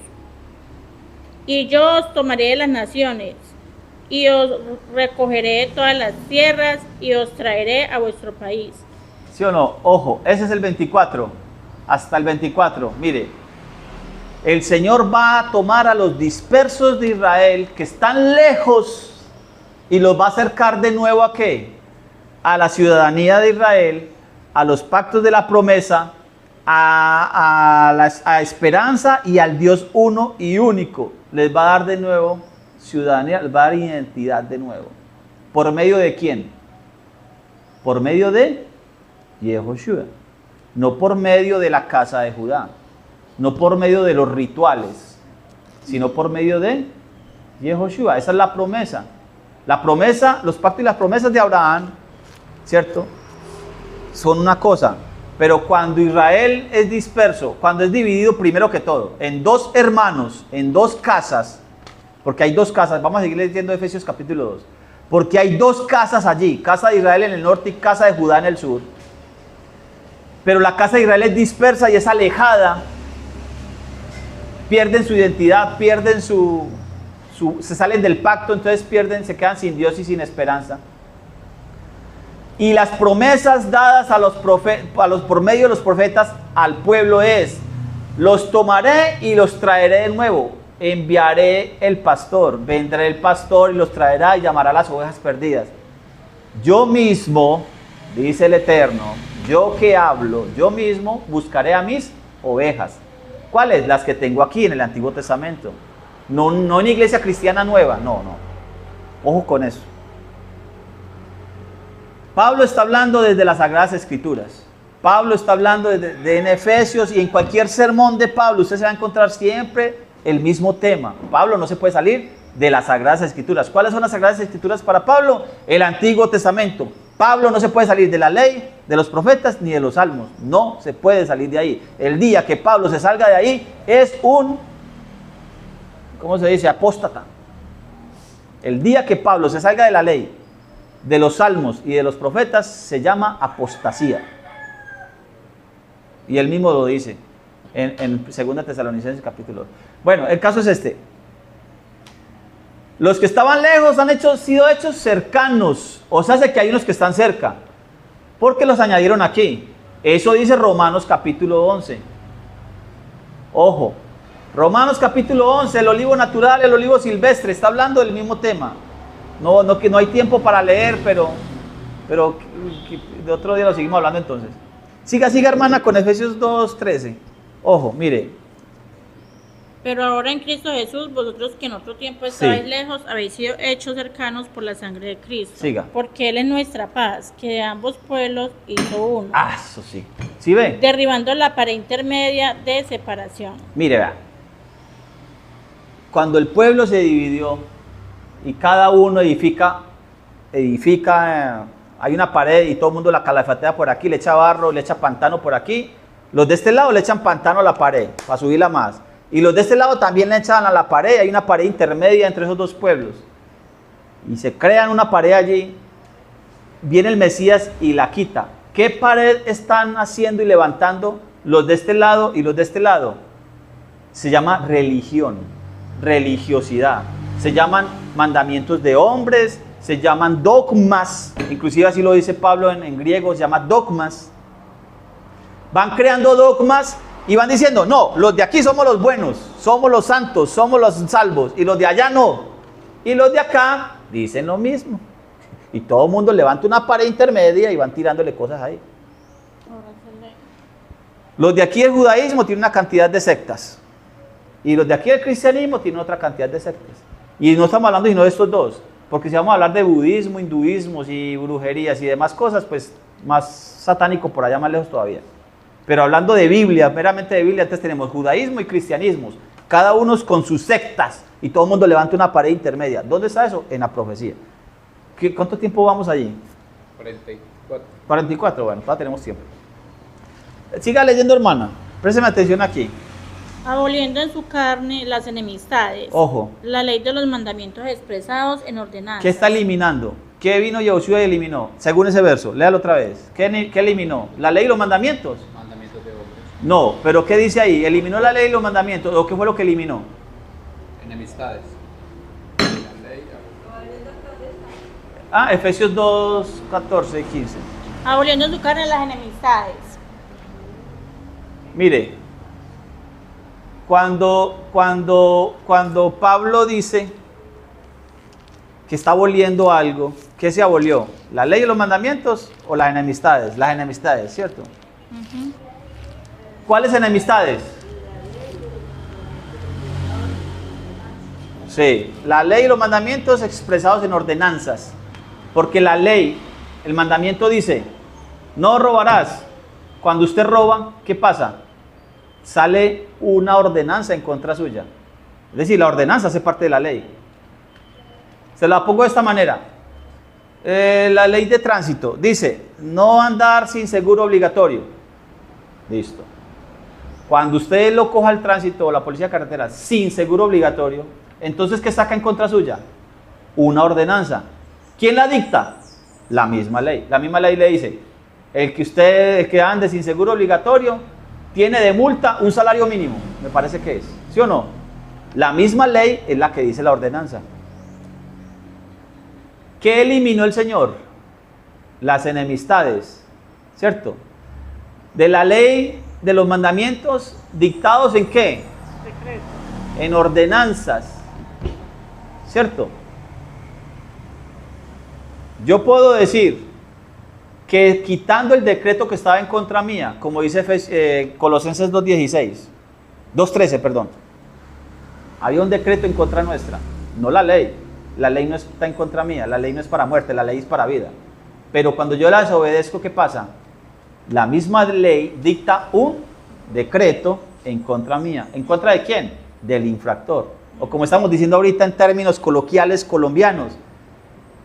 Y yo os tomaré de las naciones, y os recogeré de todas las tierras, y os traeré a vuestro país. ¿sí o no? Ojo, ese es el 24, hasta el 24, mire. El Señor va a tomar a los dispersos de Israel que están lejos y los va a acercar de nuevo ¿a qué? A la ciudadanía de Israel, a los pactos de la promesa, a esperanza y al Dios uno y único. Les va a dar de nuevo ciudadanía, les va a dar identidad de nuevo. ¿Por medio de quién? Por medio de Yehoshua, no por medio de la casa de Judá, no por medio de los rituales, sino por medio de Yehoshua. Esa es la promesa. La promesa, los pactos y las promesas de Abraham, ¿cierto? Son una cosa, pero cuando Israel es disperso, cuando es dividido primero que todo, en dos hermanos, en dos casas, porque hay dos casas, vamos a seguir leyendo Efesios capítulo 2, porque hay dos casas allí, casa de Israel en el norte y casa de Judá en el sur, pero la casa de Israel es dispersa y es alejada, pierden su identidad, pierden se salen del pacto, entonces se quedan sin Dios y sin esperanza. Y las promesas dadas por medio de los profetas al pueblo es: los tomaré y los traeré de nuevo, enviaré el pastor, vendrá el pastor y los traerá y llamará a las ovejas perdidas. Yo mismo, dice el Eterno, yo que hablo, yo mismo buscaré a mis ovejas. ¿Cuáles? Las que tengo aquí en el Antiguo Testamento. No en iglesia cristiana nueva, no. Ojo con eso. Pablo está hablando desde las Sagradas Escrituras. Pablo está hablando en Efesios, y en cualquier sermón de Pablo usted se va a encontrar siempre el mismo tema. Pablo no se puede salir de las Sagradas Escrituras. ¿Cuáles son las Sagradas Escrituras para Pablo? El Antiguo Testamento. Pablo no se puede salir de la ley, de los profetas, ni de los salmos. No se puede salir de ahí. El día que Pablo se salga de ahí es un, ¿cómo se dice? Apóstata. El día que Pablo se salga de la ley, de los salmos y de los profetas, se llama apostasía. Y él mismo lo dice en 2 Tesalonicenses capítulo 2. Bueno, el caso es este. Los que estaban lejos han sido hechos cercanos. O sea, que hay unos que están cerca, porque los añadieron aquí. Eso dice Romanos capítulo 11. Ojo, Romanos capítulo 11, el olivo natural, el olivo silvestre, está hablando del mismo tema. Que no hay tiempo para leer, pero de otro día lo seguimos hablando entonces. Siga hermana con Efesios 2:13. Ojo, mire. Pero ahora en Cristo Jesús, vosotros que en otro tiempo estabais lejos, habéis sido hechos cercanos por la sangre de Cristo. Siga. Porque Él es nuestra paz, que de ambos pueblos hizo uno. Ah, eso sí. ¿Sí ve? Derribando la pared intermedia de separación. Mire, vea. Cuando el pueblo se dividió y cada uno edifica, hay una pared y todo el mundo la calafatea por aquí, le echa barro, le echa pantano por aquí. Los de este lado le echan pantano a la pared para subirla más. Y los de este lado también le echan a la pared, hay una pared intermedia entre esos dos pueblos. Y se crean una pared allí, viene el Mesías y la quita. ¿Qué pared están haciendo y levantando los de este lado y los de este lado? Se llama religión, religiosidad. Se llaman mandamientos de hombres, se llaman dogmas, inclusive así lo dice Pablo en griego, se llama dogmas. Van creando dogmas y van diciendo: no, los de aquí somos los buenos, somos los santos, somos los salvos, y los de allá no. Y los de acá dicen lo mismo. Y todo el mundo levanta una pared intermedia y van tirándole cosas ahí. Los de aquí el judaísmo tienen una cantidad de sectas, y los de aquí el cristianismo tienen otra cantidad de sectas. Y no estamos hablando sino de estos dos, porque si vamos a hablar de budismo, hinduismos y brujerías y demás cosas, pues más satánico por allá, más lejos todavía. Pero hablando de Biblia, meramente de Biblia, entonces tenemos judaísmo y cristianismos, cada uno con sus sectas, y todo el mundo levanta una pared intermedia. ¿Dónde está eso? En la profecía. ¿Cuánto tiempo vamos allí? 44. 44, bueno, todavía tenemos tiempo. Siga leyendo, hermana, présteme atención aquí. Aboliendo en su carne las enemistades. Ojo. La ley de los mandamientos expresados en ordenanzas. ¿Qué está eliminando? ¿Qué vino Yahushua y eliminó? Según ese verso, léalo otra vez. ¿Qué eliminó? ¿La ley y los mandamientos? Mandamientos de hombres. No, pero ¿qué dice ahí? ¿Eliminó la ley y los mandamientos? ¿O qué fue lo que eliminó? Enemistades. Efesios 2, 14 y 15. Aboliendo en su carne las enemistades. Mire, cuando Pablo dice que está aboliendo algo, ¿qué se abolió? ¿La ley y los mandamientos o las enemistades? Las enemistades, ¿cierto? ¿Cuáles enemistades? Sí, la ley y los mandamientos expresados en ordenanzas. Porque la ley, el mandamiento dice: no robarás. Cuando usted roba, ¿qué pasa? Sale una ordenanza en contra suya. Es decir, la ordenanza hace parte de la ley. Se la pongo de esta manera. La ley de tránsito dice: no andar sin seguro obligatorio. Listo. Cuando usted lo coja el tránsito o la policía de carretera sin seguro obligatorio, entonces ¿qué saca en contra suya? Una ordenanza. ¿Quién la dicta? La misma ley. La misma ley le dice: el que ande sin seguro obligatorio tiene de multa un salario mínimo, me parece que es, ¿Sí o no? La misma ley es la que dice la ordenanza. ¿Qué eliminó el Señor? Las enemistades, ¿cierto? De la ley, de los mandamientos, dictados ¿en qué? Decreto. En ordenanzas, ¿cierto? Yo puedo decir que quitando el decreto que estaba en contra mía, como dice Colosenses 2.13, perdón, había un decreto en contra nuestra, no la ley. La ley no está en contra mía, la ley no es para muerte, la ley es para vida. Pero cuando yo la desobedezco, ¿qué pasa? La misma ley dicta un decreto en contra mía. ¿En contra de quién? Del infractor. O como estamos diciendo ahorita en términos coloquiales colombianos,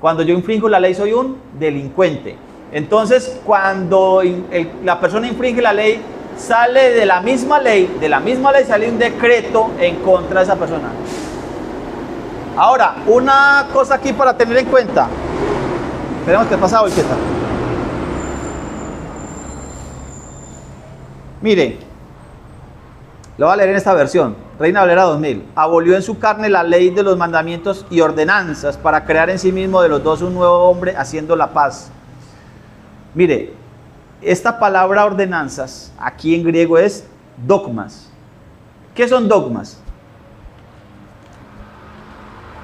cuando yo infringo la ley soy un delincuente. Entonces, cuando la persona infringe la ley, sale de la misma ley sale un decreto en contra de esa persona. Ahora, una cosa aquí para tener en cuenta. Esperemos que pasa hoy, ¿qué tal? Mire, lo voy a leer en esta versión. Reina Valera 2000. Abolió en su carne la ley de los mandamientos y ordenanzas para crear en sí mismo de los dos un nuevo hombre haciendo la paz. Mire, esta palabra ordenanzas aquí en griego es dogmas. ¿Qué son dogmas?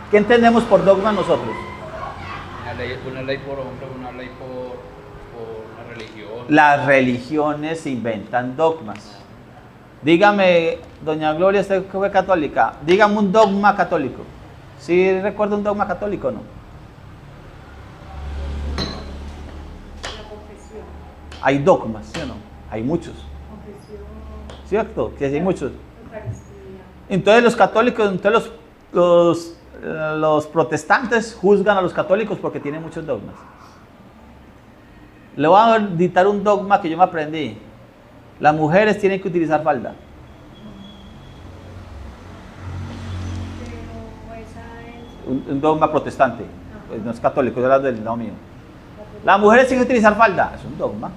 ¿Qué entendemos por dogma nosotros? Una ley por hombre, una ley por una religión. Las religiones inventan dogmas. Dígame, doña Gloria, usted que fue católica, dígame un dogma católico. ¿Sí recuerda un dogma católico o no? La confesión. Hay dogmas, ¿sí o no? Hay muchos. Confesión. ¿Cierto? Que sí hay muchos. Eucaristía. Entonces los católicos, entonces los protestantes juzgan a los católicos porque tienen muchos dogmas. Le voy a dictar un dogma que yo me aprendí. Las mujeres tienen que utilizar falda. Pero esa es... Un dogma protestante. Pues no es católico, es del lado mío. Las mujeres tienen que utilizar falda. Es un dogma.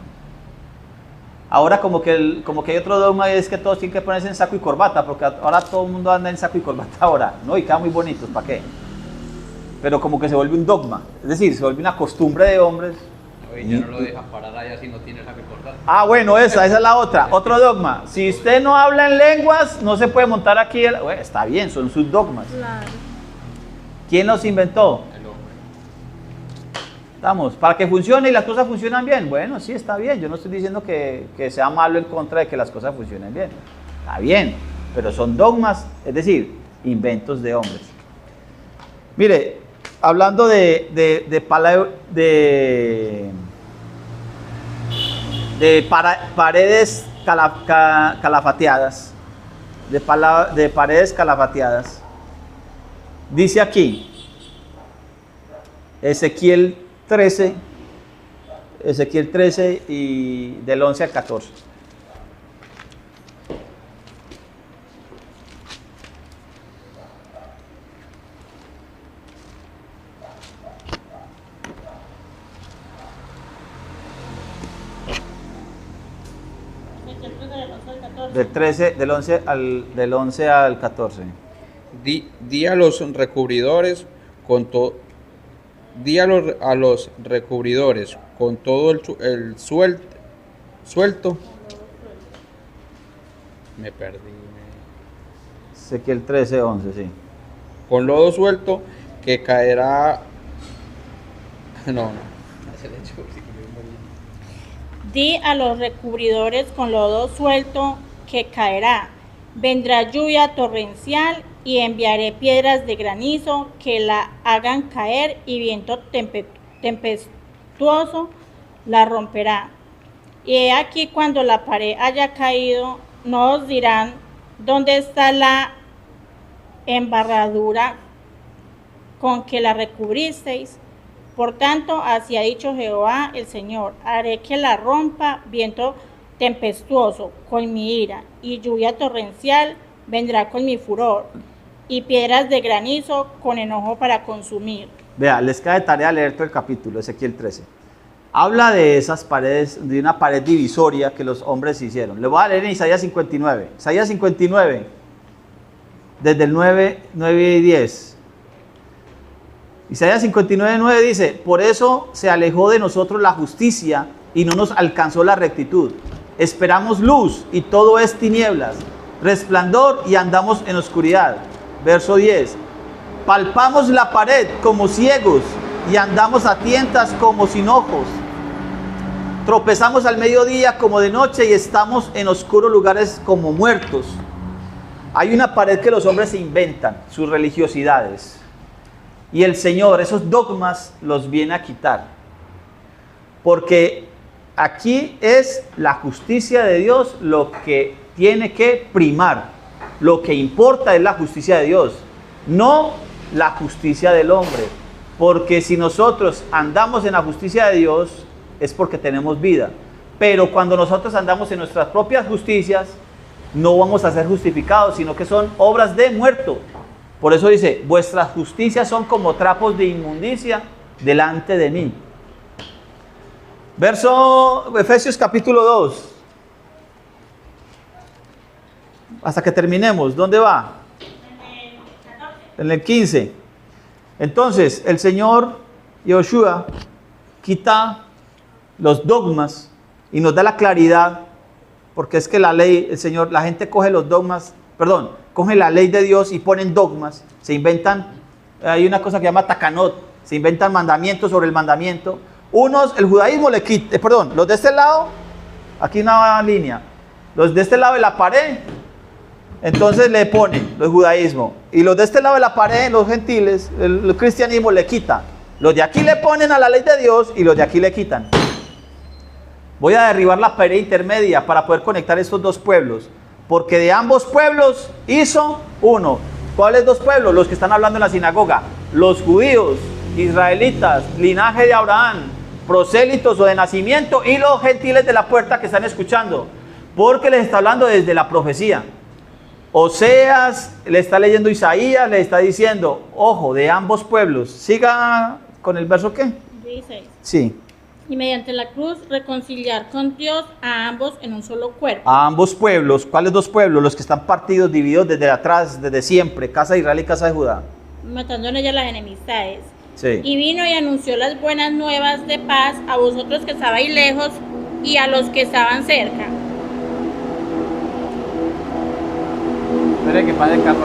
Ahora como que hay otro dogma y es que todos tienen que ponerse en saco y corbata, porque ahora todo el mundo anda en saco y corbata ahora, ¿no? Y quedan muy bonitos, ¿para qué? Pero como que se vuelve un dogma, es decir, se vuelve una costumbre de hombres. Oye, ya no lo dejan parar allá si no tiene saco y corbata. Ah, bueno, esa es la otra, otro dogma. Si usted no habla en lenguas, no se puede montar aquí. Bueno, está bien, son sus dogmas. Claro. ¿Quién los inventó? El hombre. Estamos, para que funcione y las cosas funcionan bien. Bueno, sí, está bien. Yo no estoy diciendo que sea malo en contra de que las cosas funcionen bien. Está bien, pero son dogmas, es decir, inventos de hombres. Mire, hablando de paredes calafateadas, de paredes calafateadas, dice aquí, Ezequiel 13 y del 11 al 14. Del 11 al 14. Di a los recubridores a los recubridores con todo el suelto. Me perdí. Ezequiel 13, 11, sí. Con lodo suelto que caerá. No. Di a los recubridores con lodo suelto que caerá. Vendrá lluvia torrencial y enviaré piedras de granizo que la hagan caer y viento tempestuoso la romperá. Y he aquí cuando la pared haya caído, no os dirán dónde está la embarradura con que la recubristeis. Por tanto, así ha dicho Jehová el Señor, haré que la rompa viento tempestuoso con mi ira, y lluvia torrencial vendrá con mi furor, y piedras de granizo con enojo para consumir. Vea, les cae tarea leer todo el capítulo, Ezequiel 13. Habla de esas paredes, de una pared divisoria que los hombres hicieron. Le voy a leer en Isaías 59. Isaías 59. desde el 9 y 10. Isaías 59, 9 dice, por eso se alejó de nosotros la justicia y no nos alcanzó la rectitud. Esperamos luz y todo es tinieblas, resplandor y andamos en oscuridad. Verso 10, palpamos la pared como ciegos y andamos a tientas como sin ojos. Tropezamos al mediodía como de noche y estamos en oscuros lugares como muertos. Hay una pared que los hombres se inventan, sus religiosidades. Y el Señor, esos dogmas, los viene a quitar. Porque aquí es la justicia de Dios lo que tiene que primar. Lo que importa es la justicia de Dios, no la justicia del hombre. Porque si nosotros andamos en la justicia de Dios, es porque tenemos vida. Pero cuando nosotros andamos en nuestras propias justicias, no vamos a ser justificados, sino que son obras de muerto. Por eso dice, vuestras justicias son como trapos de inmundicia delante de mí. Verso Efesios capítulo 2. Hasta que terminemos, ¿dónde va? En el 15. Entonces, el Señor Yoshua quita los dogmas y nos da la claridad, porque es que la ley, el Señor, la gente coge los dogmas, coge la ley de Dios y ponen dogmas, se inventan, hay una cosa que se llama takanot, se inventan mandamientos sobre el mandamiento. Unos, el judaísmo le quita, los de este lado, aquí una línea, los de este lado de la pared, entonces le ponen el judaísmo, y los de este lado de la pared, los gentiles, el cristianismo le quita. Los de aquí le ponen a la ley de Dios y los de aquí le quitan. Voy a derribar la pared intermedia para poder conectar estos dos pueblos, porque de ambos pueblos hizo uno. ¿Cuáles dos pueblos? Los que están hablando en la sinagoga, los judíos, israelitas, linaje de Abraham, prosélitos o de nacimiento, y los gentiles de la puerta que están escuchando, porque les está hablando desde la profecía. Oseas le está leyendo Isaías, le está diciendo, ojo, de ambos pueblos. Siga con el verso ¿qué? 16. Sí. Y mediante la cruz reconciliar con Dios a ambos en un solo cuerpo. A ambos pueblos. ¿Cuáles dos pueblos? Los que están partidos, divididos desde atrás, desde siempre, casa de Israel y casa de Judá. Matando en ella las enemistades. Sí. Y vino y anunció las buenas nuevas de paz a vosotros que estabais lejos y a los que estaban cerca. Espere que pase el carro.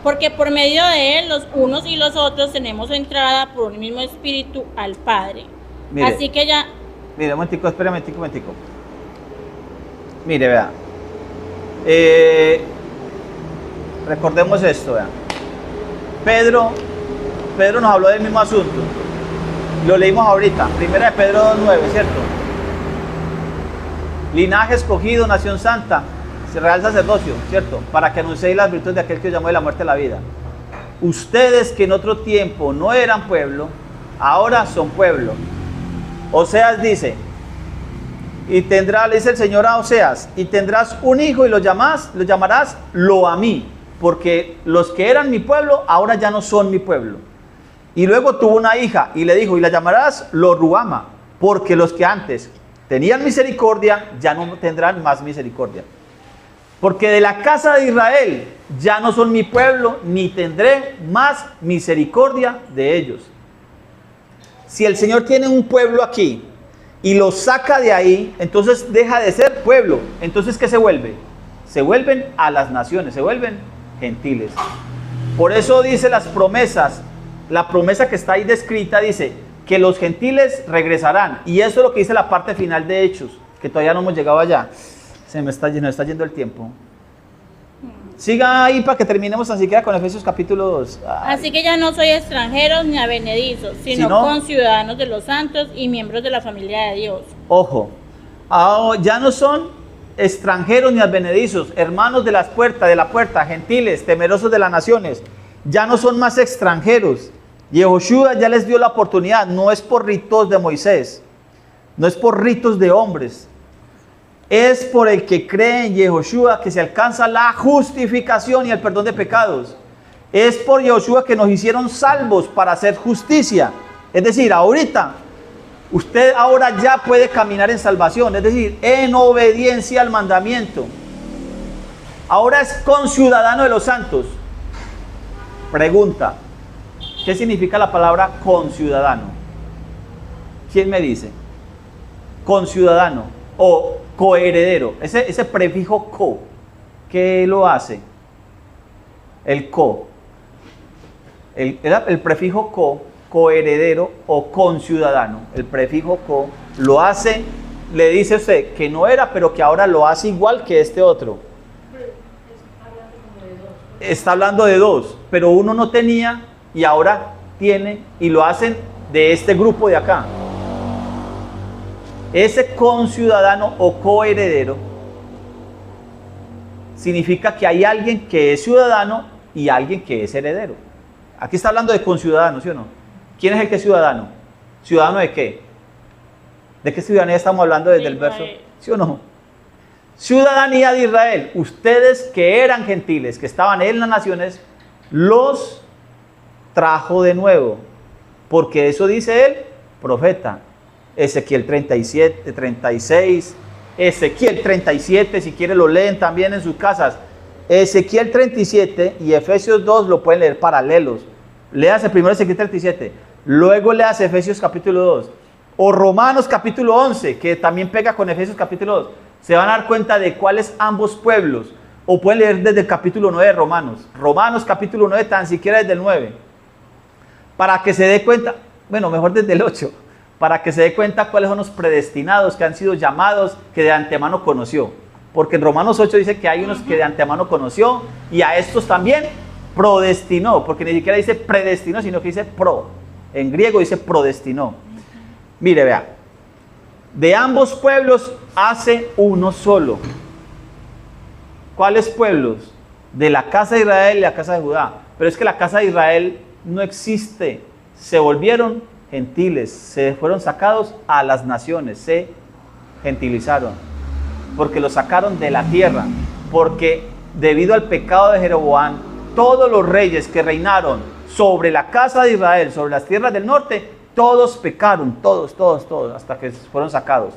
Porque por medio de él, los unos y los otros tenemos entrada por un mismo espíritu al Padre. Mire, así que ya... Mire, un momentico, espere un momentico. Mire, vea. Recordemos esto, vea. Pedro nos habló del mismo asunto. Lo leímos ahorita, primera de Pedro 2:9, ¿cierto? Linaje escogido, nación santa, real sacerdocio, ¿cierto? Para que anunciéis las virtudes de aquel que os llamó de la muerte a la vida. Ustedes que en otro tiempo no eran pueblo, ahora son pueblo. Oseas dice, y tendrá, le dice el Señor a Oseas, y tendrás un hijo y lo llamarás lo a mí, porque los que eran mi pueblo, ahora ya no son mi pueblo. Y luego tuvo una hija y le dijo, y la llamarás lo ruama, porque los que antes tenían misericordia, ya no tendrán más misericordia. Porque de la casa de Israel ya no son mi pueblo, ni tendré más misericordia de ellos. Si el Señor tiene un pueblo aquí y lo saca de ahí, entonces deja de ser pueblo. Entonces, ¿qué se vuelve? Se vuelven a las naciones, se vuelven gentiles. Por eso dice las promesas, la promesa que está ahí descrita dice que los gentiles regresarán. Y eso es lo que dice la parte final de Hechos, que todavía no hemos llegado allá. Nos está yendo el tiempo. Siga ahí para que terminemos tan siquiera con Efesios capítulo 2. Ay. Así que ya no soy extranjeros ni abenedizos, sino conciudadanos de los santos y miembros de la familia de Dios. Ojo, ya no son extranjeros ni advenedizos, hermanos de la puerta, gentiles, temerosos de las naciones. Ya no son más extranjeros. Yehoshua ya les dio la oportunidad, no es por ritos de Moisés, no es por ritos de hombres. Es por el que cree en Yehoshua que se alcanza la justificación y el perdón de pecados. Es por Yehoshua que nos hicieron salvos para hacer justicia. Es decir, ahorita Usted ahora ya puede caminar en salvación, es decir, en obediencia al mandamiento. Ahora es conciudadano de los santos. Pregunta, ¿qué significa la palabra conciudadano? ¿Quién me dice? Conciudadano o coheredero. Ese prefijo co, ¿qué lo hace? El co. El prefijo co, coheredero o conciudadano. El prefijo co lo hace, le dice usted que no era, pero que ahora lo hace igual que este otro. Está hablando de dos, pero uno no tenía y ahora tiene, y lo hacen de este grupo de acá. Ese conciudadano o coheredero significa que hay alguien que es ciudadano y alguien que es heredero. Aquí está hablando de conciudadano, ¿sí o no? ¿Quién es el que es ciudadano? ¿Ciudadano de qué? ¿De qué ciudadanía estamos hablando desde el verso? ¿Sí o no? Ciudadanía de Israel. Ustedes que eran gentiles, que estaban en las naciones, los trajo de nuevo. Porque eso dice el profeta. Ezequiel 37, 36, Ezequiel 37, si quieren lo leen también en sus casas. Ezequiel 37 y Efesios 2 lo pueden leer paralelos. Léase primero Ezequiel 37, luego léase Efesios capítulo 2. O Romanos capítulo 11, que también pega con Efesios capítulo 2. Se van a dar cuenta de cuáles ambos pueblos. O pueden leer desde el capítulo 9 de Romanos. Romanos capítulo 9, tan siquiera desde el 9. Para que se dé cuenta, bueno, mejor desde el 8. Para que se dé cuenta cuáles son los predestinados que han sido llamados, que de antemano conoció. Porque en Romanos 8 dice que hay unos que de antemano conoció y a estos también predestinó. Porque ni siquiera dice predestinó, sino que dice pro. En griego dice predestinó. Mire, vea. De ambos pueblos hace uno solo. ¿Cuáles pueblos? De la casa de Israel y la casa de Judá. Pero es que la casa de Israel no existe. Se volvieron gentiles, se fueron sacados a las naciones, se gentilizaron, porque los sacaron de la tierra, porque debido al pecado de Jeroboam, todos los reyes que reinaron sobre la casa de Israel, sobre las tierras del norte, todos pecaron, todos, hasta que fueron sacados.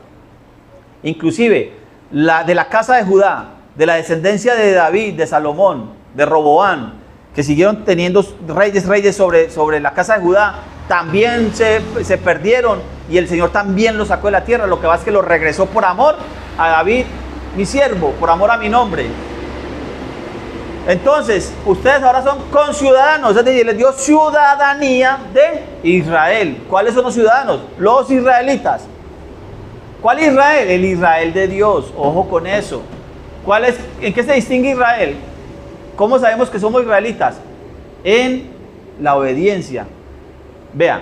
Inclusive, de la casa de Judá, de la descendencia de David, de Salomón, de Roboam, que siguieron teniendo reyes sobre la casa de Judá, también se perdieron y el Señor también los sacó de la tierra. Lo que pasa es que los regresó por amor a David, mi siervo, por amor a mi nombre. Entonces, ustedes ahora son conciudadanos, es decir, les dio ciudadanía de Israel. ¿Cuáles son los ciudadanos? Los israelitas. ¿Cuál Israel? El Israel de Dios, ojo con eso. ¿En qué se distingue Israel? ¿Cómo sabemos que somos israelitas? En la obediencia. Vean,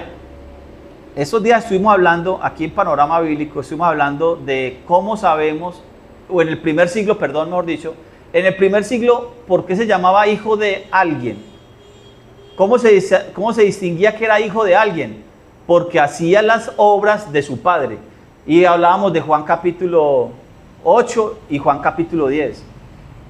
esos días estuvimos hablando, aquí en Panorama Bíblico, estuvimos hablando de cómo sabemos, o en el primer siglo, perdón, mejor dicho, en el primer siglo, ¿por qué se llamaba hijo de alguien? ¿Cómo se distinguía que era hijo de alguien? Porque hacía las obras de su padre. Y hablábamos de Juan capítulo 8 y Juan capítulo 10.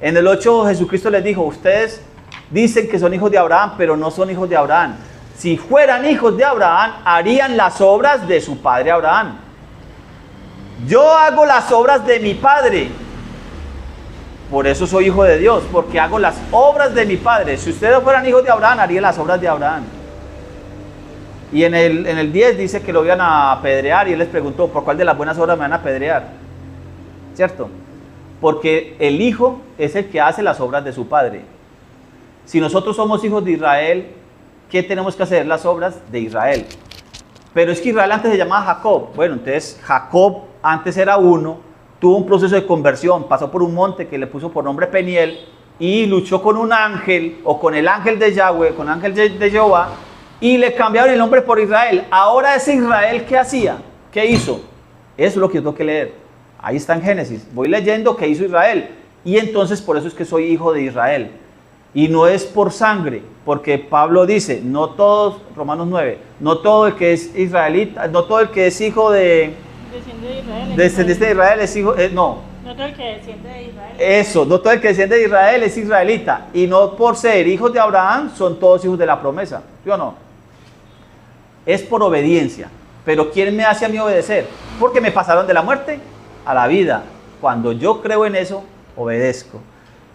En el 8 Jesucristo les dijo, ustedes dicen que son hijos de Abraham, pero no son hijos de Abraham. Si fueran hijos de Abraham, harían las obras de su padre Abraham. Yo hago las obras de mi padre. Por eso soy hijo de Dios, porque hago las obras de mi padre. Si ustedes fueran hijos de Abraham, harían las obras de Abraham. Y en el 10 dice que lo iban a apedrear y él les preguntó, ¿por cuál de las buenas obras me van a apedrear? ¿Cierto? Porque el hijo es el que hace las obras de su padre. Si nosotros somos hijos de Israel, ¿qué tenemos que hacer? Las obras de Israel. Pero es que Israel antes se llamaba Jacob. Bueno, entonces Jacob antes era uno, tuvo un proceso de conversión, pasó por un monte que le puso por nombre Peniel y luchó con un ángel o con el ángel de Yahweh, con el ángel de Jehová, y le cambiaron el nombre por Israel. Ahora ese Israel, ¿qué hacía? ¿Qué hizo? Eso es lo que yo tengo que leer. Ahí está en Génesis. Voy leyendo qué hizo Israel. Y entonces por eso es que soy hijo de Israel. Y no es por sangre, porque Pablo dice, no todos, Romanos 9, no todo el que es israelita, no todo el que es hijo de descendiente de Israel es hijo, no. No todo el que desciende de Israel. Eso, no todo el que desciende de Israel es israelita. Y no por ser hijos de Abraham son todos hijos de la promesa, ¿sí o no? Es por obediencia. Pero ¿quién me hace a mí obedecer? Porque me pasaron de la muerte a la vida. Cuando yo creo en eso, obedezco.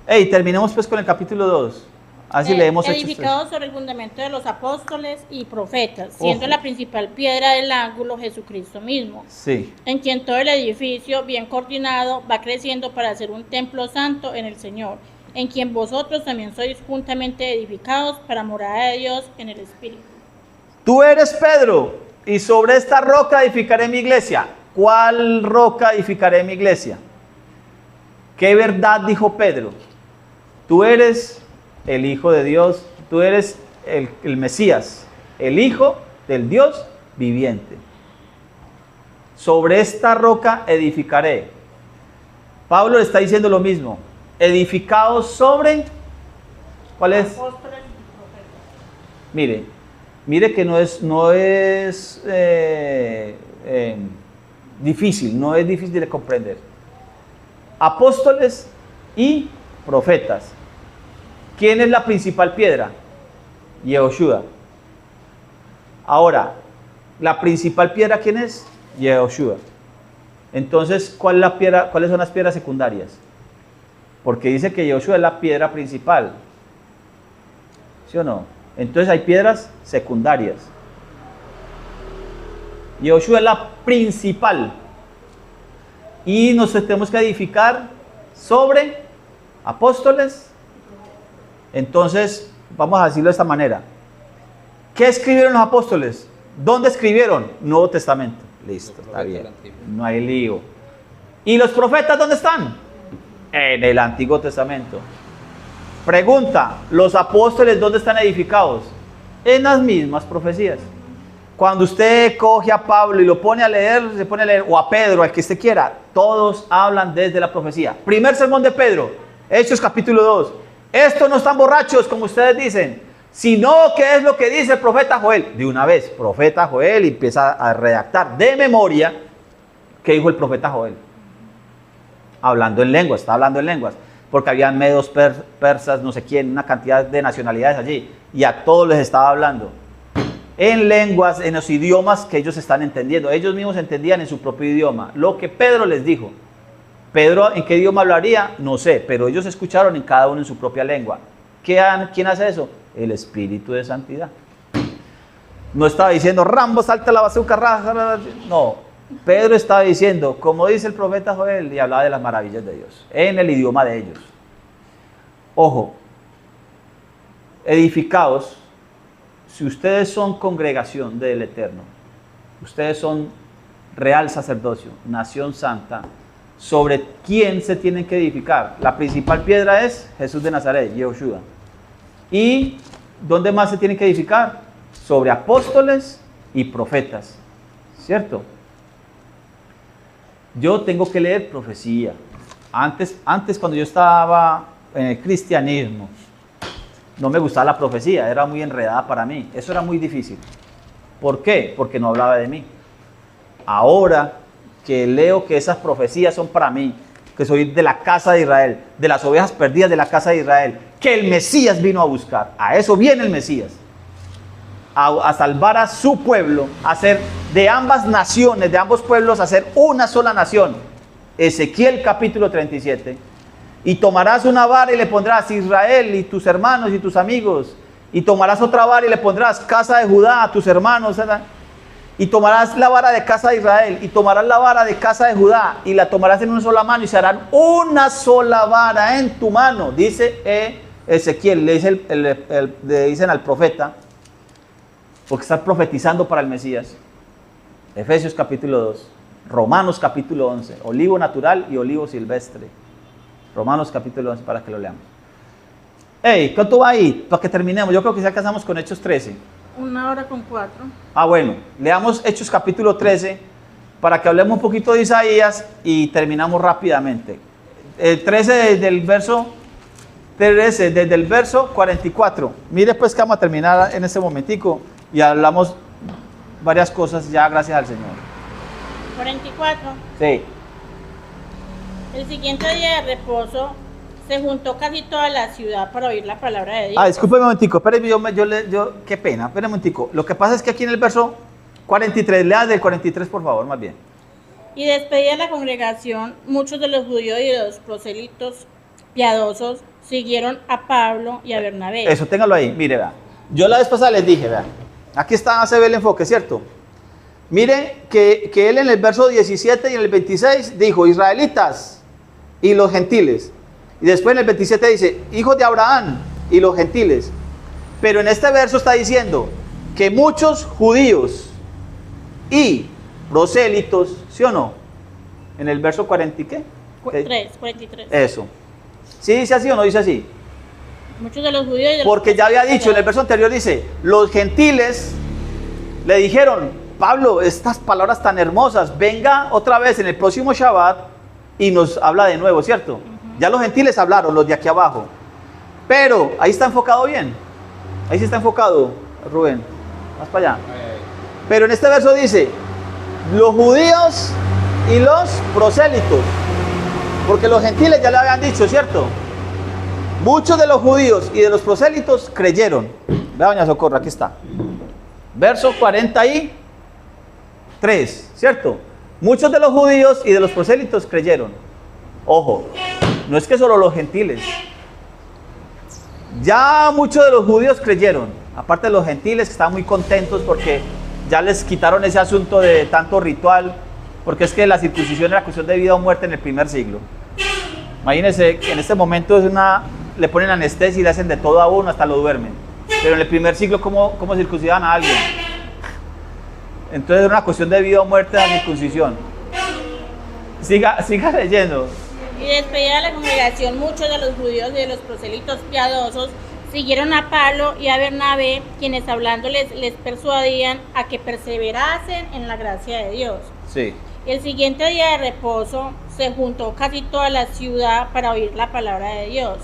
Hey, terminemos pues con el capítulo 2. Así leemos Hechos 3. Edificado sobre el fundamento de los apóstoles y profetas, siendo Ojo. la principal piedra del ángulo Jesucristo mismo, Sí. en quien todo el edificio, bien coordinado, va creciendo para ser un templo santo en el Señor, en quien vosotros también sois juntamente edificados para morada de Dios en el Espíritu. Tú eres Pedro, y sobre esta roca edificaré mi iglesia. ¿Cuál roca edificaré mi iglesia? ¿Qué verdad dijo Pedro? Tú eres el Hijo de Dios, tú eres el Mesías, el Hijo del Dios viviente. Sobre esta roca edificaré. Pablo le está diciendo lo mismo. Edificados sobre... ¿Cuál es? Apóstoles y profetas. Mire que no es difícil, no es difícil de comprender. Apóstoles y profetas. ¿Quién es la principal piedra? Yehoshua. Ahora, ¿la principal piedra quién es? Yehoshua. Entonces, ¿cuáles son las piedras secundarias? Porque dice que Yehoshua es la piedra principal. ¿Sí o no? Entonces hay piedras secundarias. Yehoshua es la principal. Y nos tenemos que edificar sobre apóstoles. Entonces, vamos a decirlo de esta manera. ¿Qué escribieron los apóstoles? ¿Dónde escribieron? Nuevo Testamento. Listo, está bien. No hay lío. ¿Y los profetas dónde están? En el Antiguo Testamento. Pregunta, ¿los apóstoles dónde están edificados? En las mismas profecías. Cuando usted coge a Pablo y lo pone a leer, se pone a leer, o a Pedro, al que usted quiera, todos hablan desde la profecía. Primer sermón de Pedro, Hechos capítulo 2. Estos no están borrachos, como ustedes dicen, sino que es lo que dice el profeta Joel. De una vez, profeta Joel, y empieza a redactar de memoria qué dijo el profeta Joel. Hablando en lenguas, está hablando en lenguas, porque habían medos, persas, no sé quién, una cantidad de nacionalidades allí, y a todos les estaba hablando. En lenguas, en los idiomas que ellos están entendiendo. Ellos mismos entendían en su propio idioma lo que Pedro les dijo. Pedro, ¿en qué idioma hablaría? No sé, pero ellos escucharon en cada uno en su propia lengua. ¿Quién hace eso? El Espíritu de Santidad. No estaba diciendo, Rambo, salta la bazooka, no. Pedro estaba diciendo, como dice el profeta Joel, y hablaba de las maravillas de Dios, en el idioma de ellos. Ojo, edificados. Si ustedes son congregación del Eterno, ustedes son real sacerdocio, nación santa, ¿sobre quién se tienen que edificar? La principal piedra es Jesús de Nazaret, Yehoshua. ¿Y dónde más se tienen que edificar? Sobre apóstoles y profetas, ¿cierto? Yo tengo que leer profecía. Antes cuando yo estaba en el cristianismo, no me gustaba la profecía, era muy enredada para mí. Eso era muy difícil. ¿Por qué? Porque no hablaba de mí. Ahora que leo que esas profecías son para mí, que soy de la casa de Israel, de las ovejas perdidas de la casa de Israel, que el Mesías vino a buscar. A eso viene el Mesías. A salvar a su pueblo, a hacer de ambas naciones, de ambos pueblos, a hacer una sola nación. Ezequiel capítulo 37. Y tomarás una vara y le pondrás Israel y tus hermanos y tus amigos. Y tomarás otra vara y le pondrás casa de Judá a tus hermanos. ¿Verdad? Y tomarás la vara de casa de Israel y tomarás la vara de casa de Judá y la tomarás en una sola mano y se harán una sola vara en tu mano. Dice Ezequiel, le dicen al profeta, porque está profetizando para el Mesías. Efesios capítulo 2, Romanos capítulo 11, olivo natural y olivo silvestre. Romanos capítulo 11, para que lo leamos. Hey, ¿cuánto va ahí? Para que terminemos, yo creo que ya alcanzamos con Hechos 13. 1:04. Bueno, leamos Hechos capítulo 13, para que hablemos un poquito de Isaías y terminamos rápidamente. 13 desde el verso 44. Mire pues que vamos a terminar en este momentico y hablamos varias cosas ya gracias al Señor. 44. Sí. El siguiente día de reposo se juntó casi toda la ciudad para oír la palabra de Dios. Discúlpeme un momentico, espéreme, qué pena, espéreme un momentico. Lo que pasa es que aquí en el verso 43, lea del 43 por favor, más bien. Y despedida la congregación, muchos de los judíos y de los prosélitos piadosos siguieron a Pablo y a Bernabé. Eso, téngalo ahí, mire, vea. Yo la vez pasada les dije, vea, aquí está, se ve el enfoque, ¿cierto? Mire que él en el verso 17 y en el 26 dijo, israelitas y los gentiles. Y después en el 27 dice, hijos de Abraham y los gentiles. Pero en este verso está diciendo que muchos judíos y prosélitos, ¿sí o no? En el verso 40 y ¿qué? 43. Eso. ¿Sí dice así o no dice así? Muchos de los judíos y de los Porque ya había dicho en el verso anterior, dice, los gentiles le dijeron, Pablo, estas palabras tan hermosas, venga otra vez en el próximo Shabbat y nos habla de nuevo, ¿cierto? Ya los gentiles hablaron, los de aquí abajo. Pero ahí está enfocado bien. Ahí sí está enfocado, Rubén. Más para allá. Pero en este verso dice, los judíos y los prosélitos. Porque los gentiles ya le habían dicho, ¿cierto? Muchos de los judíos y de los prosélitos creyeron. Vea, doña Socorro, aquí está. Verso 43, ¿cierto? Muchos de los judíos y de los prosélitos creyeron. Ojo, no es que solo los gentiles. Ya muchos de los judíos creyeron. Aparte de los gentiles que estaban muy contentos porque ya les quitaron ese asunto de tanto ritual. Porque es que la circuncisión era cuestión de vida o muerte en el primer siglo. Imagínense que en este momento le ponen anestesia y le hacen de todo a uno, hasta lo duermen. Pero en el primer siglo, ¿cómo circuncidaban a alguien? Entonces era una cuestión de vida o muerte la circuncisión. Siga leyendo. Y despedida la congregación, muchos de los judíos y de los proselitos piadosos siguieron a Pablo y a Bernabé, quienes hablándoles les persuadían a que perseverasen en la gracia de Dios. Sí. El siguiente día de reposo se juntó casi toda la ciudad para oír la palabra de Dios.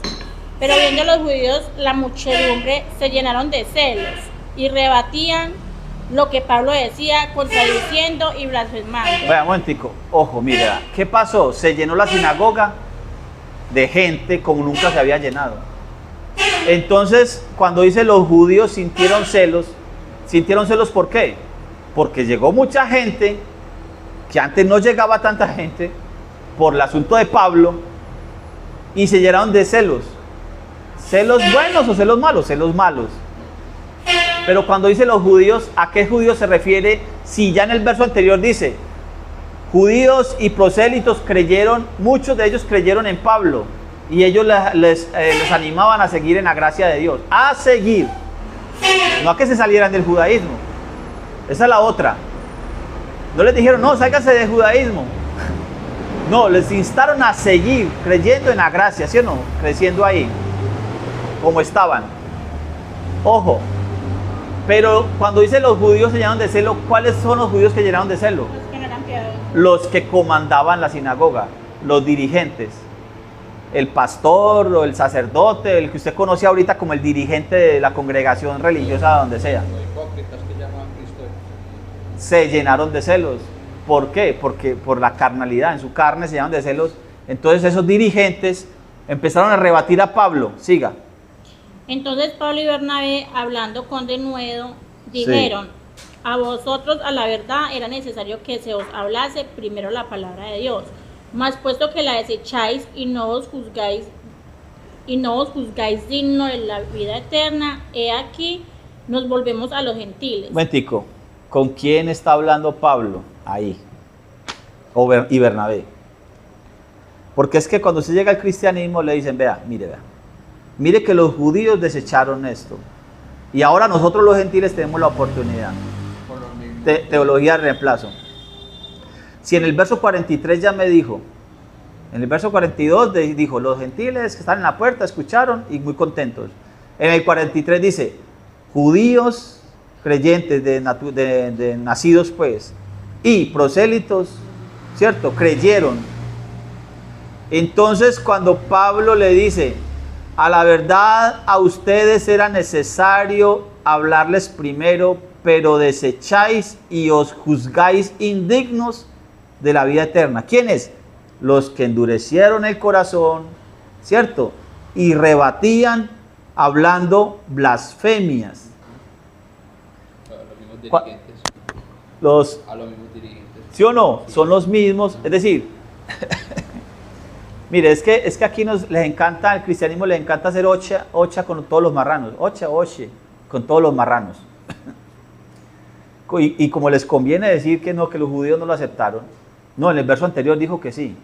Pero viendo los judíos la muchedumbre, se llenaron de celos y rebatían lo que Pablo decía, contradiciendo y blasfemando. Vaya, un momentico, ojo, mira, ¿qué pasó? Se llenó la sinagoga de gente como nunca se había llenado. Entonces, cuando dice los judíos sintieron celos ¿por qué? Porque llegó mucha gente, que antes no llegaba tanta gente, por el asunto de Pablo, y se llenaron de celos. ¿Celos buenos o celos malos? Celos malos. Pero cuando dice los judíos, ¿a qué judíos se refiere? Si ya en el verso anterior dice, judíos y prosélitos creyeron, muchos de ellos creyeron en Pablo, y ellos les animaban a seguir en la gracia de Dios. A seguir. No a que se salieran del judaísmo. Esa es la otra. No les dijeron, no, sálganse del judaísmo. No, les instaron a seguir creyendo en la gracia, ¿sí o no? Creciendo ahí, como estaban. Ojo. Pero cuando dice los judíos se llenaron de celo, ¿cuáles son los judíos que llenaron de celo? Los que no eran piadosos. Los que comandaban la sinagoga, los dirigentes. El pastor o el sacerdote, el que usted conoce ahorita como el dirigente de la congregación religiosa donde sea. Los hipócritas que llaman Cristo. Se llenaron de celos. ¿Por qué? Porque por la carnalidad, en su carne se llenaron de celos. Entonces esos dirigentes empezaron a rebatir a Pablo. Siga. Entonces Pablo y Bernabé, hablando con denuedo, dijeron, a vosotros a la verdad era necesario que se os hablase primero la palabra de Dios, mas puesto que la desecháis y no os juzgáis digno de la vida eterna, he aquí nos volvemos a los gentiles. Un momentico, ¿con quién está hablando Pablo? Ahí. Y Bernabé. Porque es que cuando se llega al cristianismo le dicen, vea, mire que los judíos desecharon esto. Y ahora nosotros los gentiles tenemos la oportunidad. Teología de reemplazo. Si en el verso 43 ya me dijo, en el verso 42 dijo, los gentiles que están en la puerta escucharon y muy contentos. En el 43 dice, judíos creyentes de nacidos pues, y prosélitos, ¿cierto? Creyeron. Entonces cuando Pablo le dice, a la verdad a ustedes era necesario hablarles primero, pero desecháis y os juzgáis indignos de la vida eterna. ¿Quiénes? Los que endurecieron el corazón, ¿cierto? Y rebatían hablando blasfemias. Los mismos dirigentes. A los mismos dirigentes. ¿Sí o no? Son los mismos, es decir, mire, es que aquí les encanta, al cristianismo les encanta hacer ocha con todos los marranos, oche, con todos los marranos. Y como les conviene decir que no, que los judíos no lo aceptaron, no, en el verso anterior dijo que sí,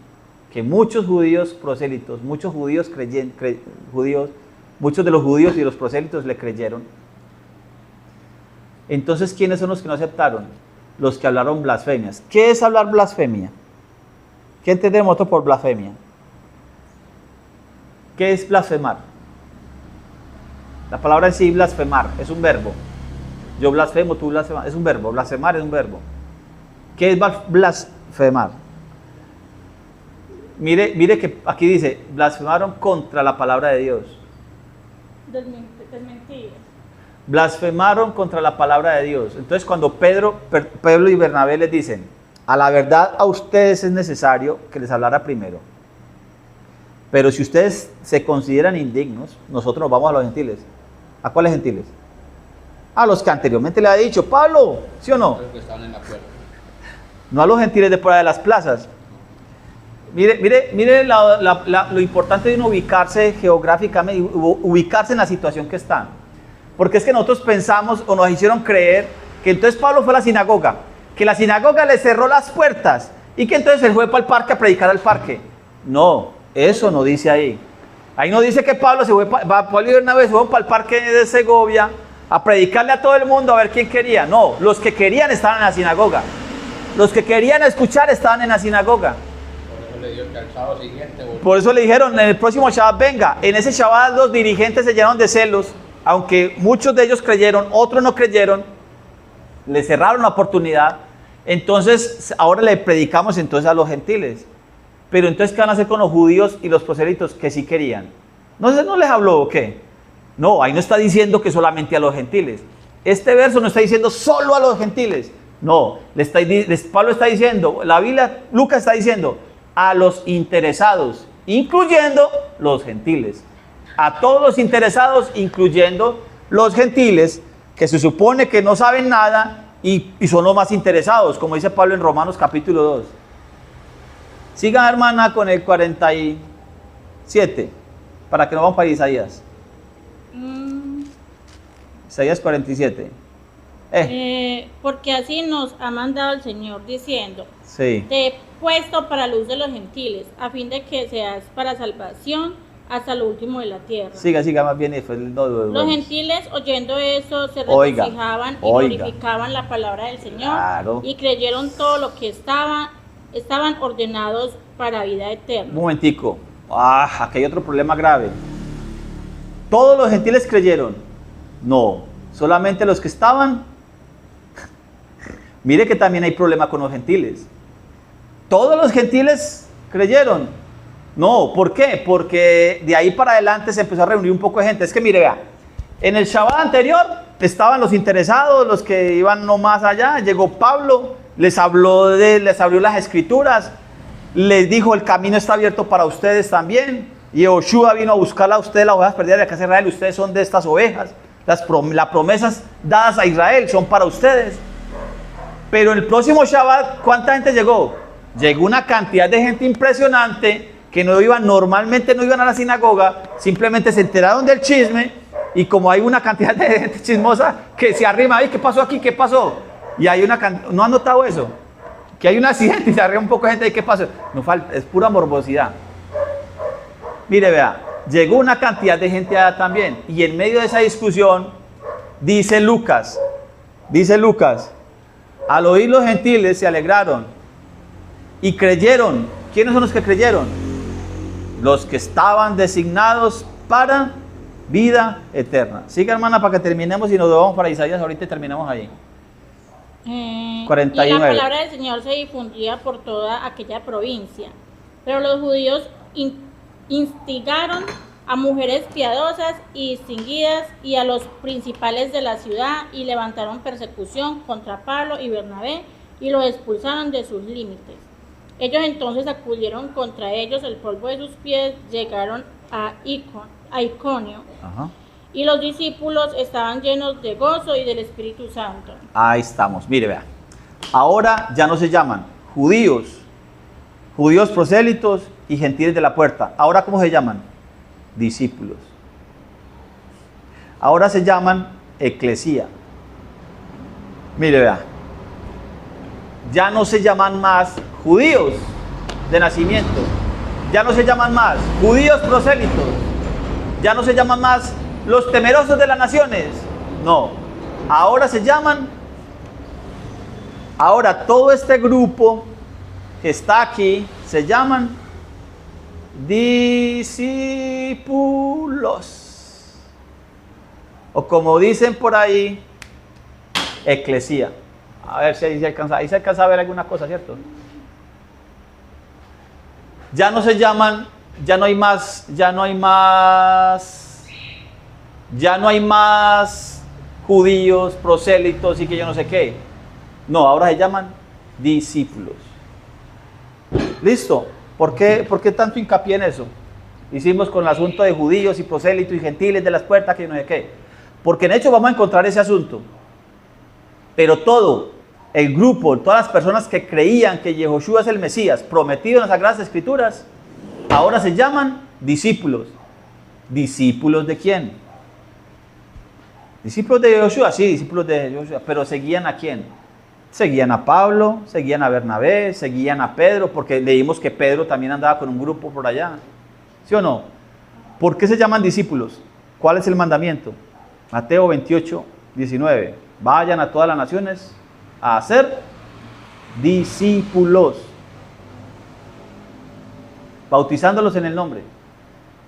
que muchos judíos prosélitos, muchos de los judíos y los prosélitos le creyeron. Entonces, ¿quiénes son los que no aceptaron? Los que hablaron blasfemias. ¿Qué es hablar blasfemia? ¿Qué entendemos nosotros por blasfemia? ¿Qué es blasfemar? La palabra en sí, blasfemar, es un verbo. Yo blasfemo, tú blasfemas, es un verbo. Blasfemar es un verbo. ¿Qué es blasfemar? Mire que aquí dice, blasfemaron contra la palabra de Dios. Desmentir. Blasfemaron contra la palabra de Dios. Entonces cuando Pedro y Bernabé les dicen, a la verdad a ustedes es necesario que les hablara primero. Pero si ustedes se consideran indignos, nosotros nos vamos a los gentiles. ¿A cuáles gentiles? A los que anteriormente le había dicho Pablo, ¿sí o no? Los que estaban en la puerta. No a los gentiles de fuera de las plazas. Mire lo importante de uno ubicarse geográficamente, ubicarse en la situación que están. Porque es que nosotros pensamos o nos hicieron creer que entonces Pablo fue a la sinagoga, que la sinagoga le cerró las puertas y que entonces él fue para el parque a predicar al parque. No, eso no dice ahí. Ahí no dice que Pablo se fue, Pablo y Bernabé se fueron para el parque de Segovia a predicarle a todo el mundo a ver quién quería. No, los que querían estaban en la sinagoga. Los que querían escuchar estaban en la sinagoga. Por eso le dijo que al sábado siguiente. Por eso le dijeron, en el próximo Shabbat venga. En ese Shabbat los dirigentes se llenaron de celos, aunque muchos de ellos creyeron, otros no creyeron, le cerraron la oportunidad. Entonces, ahora le predicamos entonces a los gentiles. Pero entonces, ¿qué van a hacer con los judíos y los prosélitos que sí querían? ¿No les habló o qué? No, ahí no está diciendo que solamente a los gentiles. Este verso no está diciendo solo a los gentiles. No, Pablo está diciendo, la Biblia, Lucas está diciendo a los interesados, incluyendo los gentiles. A todos los interesados, incluyendo los gentiles, que se supone que no saben nada y son los más interesados, como dice Pablo en Romanos capítulo 2. Sigan, hermana, con el 47, para que no vamos para Isaías. Isaías 47. Porque así nos ha mandado el Señor, diciendo, Sí. te he puesto para luz de los gentiles, a fin de que seas para salvación hasta lo último de la tierra. Siga más bien. Los gentiles, oyendo eso, se Oiga, regocijaban y oiga. glorificaban la palabra del Señor, Claro. y creyeron todo lo que estaban ordenados para vida eterna. Un momentico. Aquí hay otro problema grave. ¿Todos los gentiles creyeron? No, solamente los que estaban. Mire que también hay problema con los gentiles. ¿Todos los gentiles creyeron? No, ¿por qué? Porque de ahí para adelante se empezó a reunir un poco de gente. Es que mire, vea, en el Shabbat anterior estaban los interesados, los que iban no más allá. Llegó Pablo, les abrió las escrituras, les dijo, el camino está abierto para ustedes también. Y Yoshua vino a buscar a ustedes las ovejas perdidas de la casa de Israel. Ustedes son de estas ovejas. Las promesas dadas a Israel son para ustedes. Pero el próximo Shabbat, ¿cuánta gente llegó? Llegó una cantidad de gente impresionante que normalmente no iban a la sinagoga, simplemente se enteraron del chisme, y como hay una cantidad de gente chismosa que se arrima, ¿qué pasó aquí? ¿Qué pasó? Y hay ¿no han notado eso? Que hay un accidente y se arrima un poco de gente, ¿y qué pasó? No falta, es pura morbosidad. Mire, vea, llegó una cantidad de gente allá también, y en medio de esa discusión, dice Lucas, al oír los gentiles se alegraron y creyeron. ¿Quiénes son los que creyeron? Los que estaban designados para vida eterna. Siga, hermana, para que terminemos y nos vamos para Isaías ahorita y terminamos ahí. 49. Y la palabra del Señor se difundía por toda aquella provincia. Pero los judíos instigaron a mujeres piadosas y distinguidas y a los principales de la ciudad, y levantaron persecución contra Pablo y Bernabé y los expulsaron de sus límites. Ellos entonces sacudieron contra ellos el polvo de sus pies, llegaron a Iconio. Ajá. Y los discípulos estaban llenos de gozo y del Espíritu Santo. Ahí estamos, mire, vea. Ahora ya no se llaman judíos, judíos prosélitos y gentiles de la puerta. Ahora, ¿cómo se llaman? Discípulos. Ahora se llaman eclesía. Mire, vea. Ya no se llaman más judíos de nacimiento. Ya no se llaman más judíos prosélitos. Ya no se llaman más los temerosos de las naciones. No. Ahora se llaman. Ahora todo este grupo que está aquí se llaman discípulos. O como dicen por ahí, eclesía. A ver si ahí se alcanza a ver alguna cosa, ¿cierto? Ya no se llaman, ya no hay más judíos, prosélitos y que yo no sé qué. No, ahora se llaman discípulos. ¿Listo? ¿Por qué tanto hincapié en eso? Hicimos con el asunto de judíos y prosélitos y gentiles de las puertas, que yo no sé qué. Porque en hecho vamos a encontrar ese asunto. Pero todo el grupo, todas las personas que creían que Yehoshua es el Mesías, prometido en las Sagradas Escrituras, ahora se llaman discípulos. ¿Discípulos de quién? Discípulos de Yehoshua, sí, discípulos de Yehoshua, pero ¿seguían a quién? Seguían a Pablo, seguían a Bernabé, seguían a Pedro, porque leímos que Pedro también andaba con un grupo por allá. ¿Sí o no? ¿Por qué se llaman discípulos? ¿Cuál es el mandamiento? Mateo 28, 19. Vayan a todas las naciones a hacer discípulos, bautizándolos en el nombre,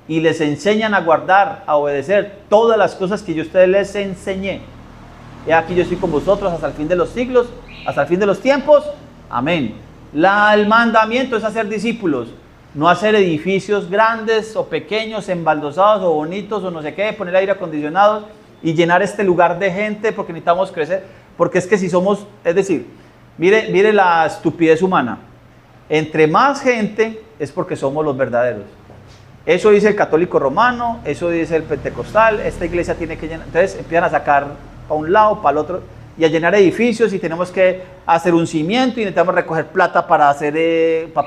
y les enseñan a guardar, a obedecer todas las cosas que yo a ustedes les enseñé. Y aquí yo estoy con vosotros hasta el fin de los siglos, hasta el fin de los tiempos. Amén. El mandamiento es hacer discípulos, no hacer edificios grandes o pequeños, embaldosados o bonitos o no sé qué, poner aire acondicionado y llenar este lugar de gente porque necesitamos crecer. Porque es que si somos, es decir, mire la estupidez humana. Entre más gente es porque somos los verdaderos. Eso dice el católico romano, eso dice el pentecostal, esta iglesia tiene que llenar. Entonces empiezan a sacar para un lado, para el otro, y a llenar edificios, y tenemos que hacer un cimiento, y necesitamos recoger plata para hacer, para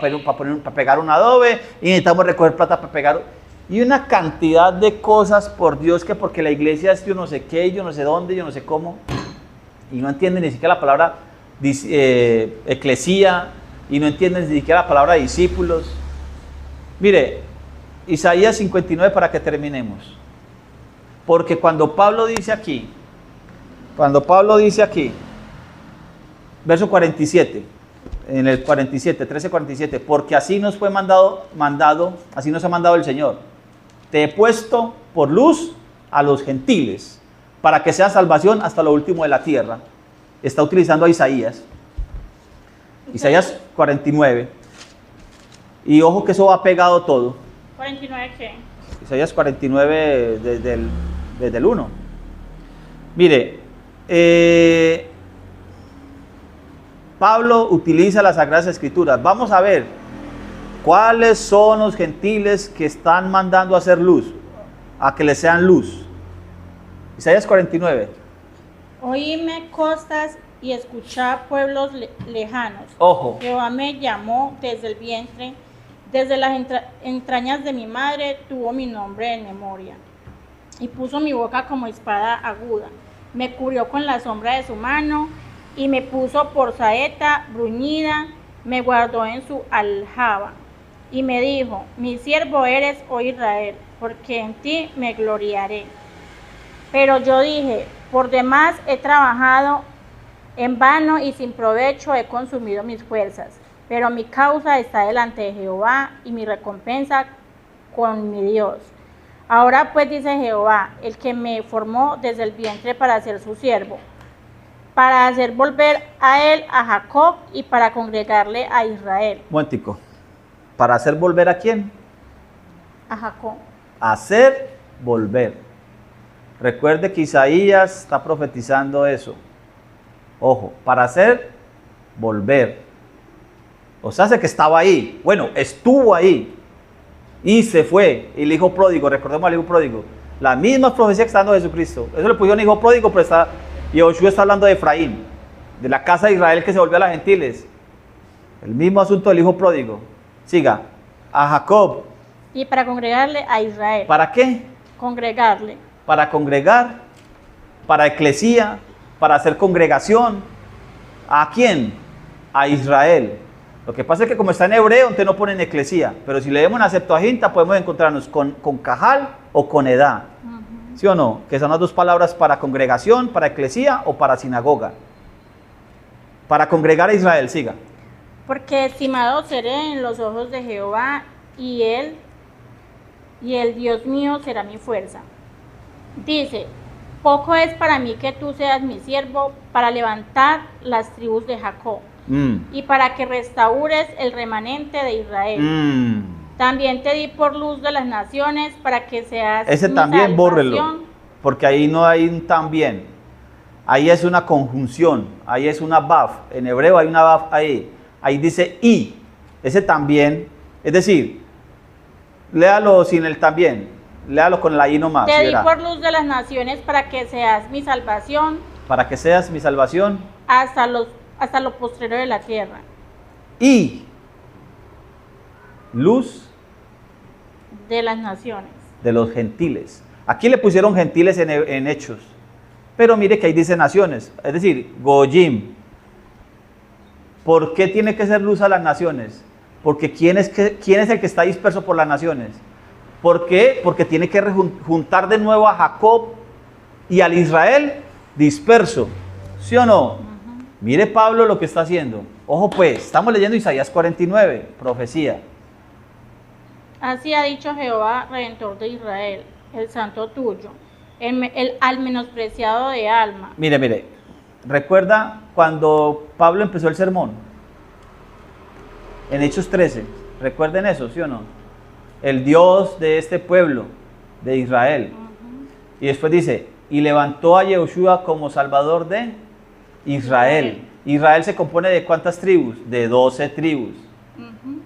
pegar un adobe, y necesitamos recoger plata para pegar, y una cantidad de cosas, por Dios, que porque la iglesia es yo no sé qué, yo no sé dónde, yo no sé cómo, y no entienden ni siquiera la palabra eclesía, y no entienden ni siquiera la palabra discípulos. Mire, Isaías 59 para que terminemos. Porque cuando Pablo dice aquí, verso 47, en el 47, 13:47, porque así nos fue mandado, así nos ha mandado el Señor. Te he puesto por luz a los gentiles, para que sea salvación hasta lo último de la tierra. Está utilizando a Isaías 49. Y ojo que eso va pegado todo. ¿49 qué? Isaías 49 desde el 1. Mire, Pablo utiliza las Sagradas Escrituras. Vamos a ver cuáles son los gentiles que están mandando a hacer luz, a que les sean luz. Isaías 49. Oíme costas y escuchad pueblos lejanos. Ojo. Jehová me llamó desde el vientre, desde las entrañas de mi madre tuvo mi nombre en memoria. Y puso mi boca como espada aguda. Me cubrió con la sombra de su mano y me puso por saeta bruñida. Me guardó en su aljaba. Y me dijo, mi siervo eres, oh Israel, porque en ti me gloriaré. Pero yo dije, por demás he trabajado en vano y sin provecho he consumido mis fuerzas. Pero mi causa está delante de Jehová y mi recompensa con mi Dios. Ahora pues dice Jehová, el que me formó desde el vientre para ser su siervo, para hacer volver a él a Jacob y para congregarle a Israel. Momentico. ¿Para hacer volver a quién? A Jacob. Hacer volver. Recuerde que Isaías está profetizando eso. Ojo, para hacer volver. O sea, hace que estaba ahí. Bueno, estuvo ahí. Y se fue. Y el hijo pródigo, recordemos al hijo pródigo. La misma profecía que está dando Jesucristo. Eso le pusieron hijo pródigo, pero Yehoshua está hablando de Efraín. de la casa de Israel que se volvió a las gentiles. El mismo asunto del hijo pródigo. Siga. A Jacob. Y para congregarle a Israel. ¿Para qué? Congregarle. Para congregar, para eclesía, para hacer congregación. ¿A quién? A Israel. Lo que pasa es que como está en hebreo, entonces no ponen eclesía. Pero si leemos en la Septuaginta podemos encontrarnos con cajal o con edad. ¿Sí o no? Que son las dos palabras para congregación, para eclesía o para sinagoga. Para congregar a Israel, siga. Porque estimado seré en los ojos de Jehová, y el Dios mío será mi fuerza. Dice, poco es para mí que tú seas mi siervo para levantar las tribus de Jacob y para que restaures el remanente de Israel. También te di por luz de las naciones para que seas ese mi también salvación. bórrelo, porque ahí no hay un también. Ahí es una conjunción, ahí es una baf. En hebreo hay una baf ahí. Ahí dice y. Ese también, es decir, léalo sin el también. Léalo con la i nomás. Te ¿sí di verá? por luz de las naciones para que seas mi salvación Para que seas mi salvación. hasta lo postrero de la tierra. Y luz De las naciones. de los gentiles. Aquí le pusieron gentiles en Hechos. Pero mire que ahí dice naciones. Es decir, Goyim. ¿Por qué tiene que ser luz a las naciones? Porque ¿quién es el que está disperso por las naciones? ¿Por qué? Porque tiene que juntar de nuevo a Jacob y al Israel disperso. ¿Sí o no? Mire Pablo lo que está haciendo. Ojo pues, estamos leyendo Isaías 49, profecía. Así ha dicho Jehová, Redentor de Israel, el santo tuyo, al menospreciado de alma. Mire. ¿Recuerda cuando Pablo empezó el sermón? En Hechos 13. ¿Recuerden eso, sí o no? El Dios de este pueblo, de Israel. Y después dice, y levantó a Yehoshua como salvador de Israel. Israel se compone de ¿cuántas tribus? De 12 tribus.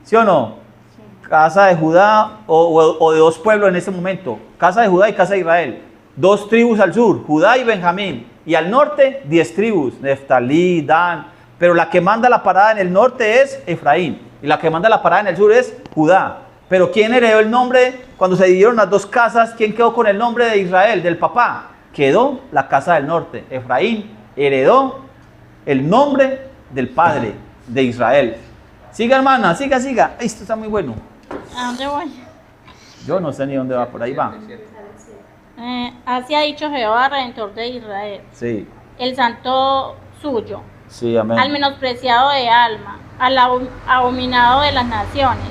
¿Sí o no? Sí. Casa de Judá o de dos pueblos en este momento. Casa de Judá y casa de Israel. 2 tribus al sur, Judá y Benjamín. Y al norte, 10 tribus, Neftalí, Dan. Pero la que manda la parada en el norte es Efraín. Y la que manda la parada en el sur es Judá. Pero ¿quién heredó el nombre cuando se dividieron las dos casas? ¿Quién quedó con el nombre de Israel, del papá? Quedó la casa del norte. Efraín heredó el nombre del padre de Israel. Siga, hermana, siga. Esto está muy bueno. ¿A dónde voy? Yo no sé ni dónde va, por ahí va. Así ha dicho Jehová, Redentor de Israel, Sí, el santo suyo, sí, amén. al menospreciado de alma, al abominado de las naciones,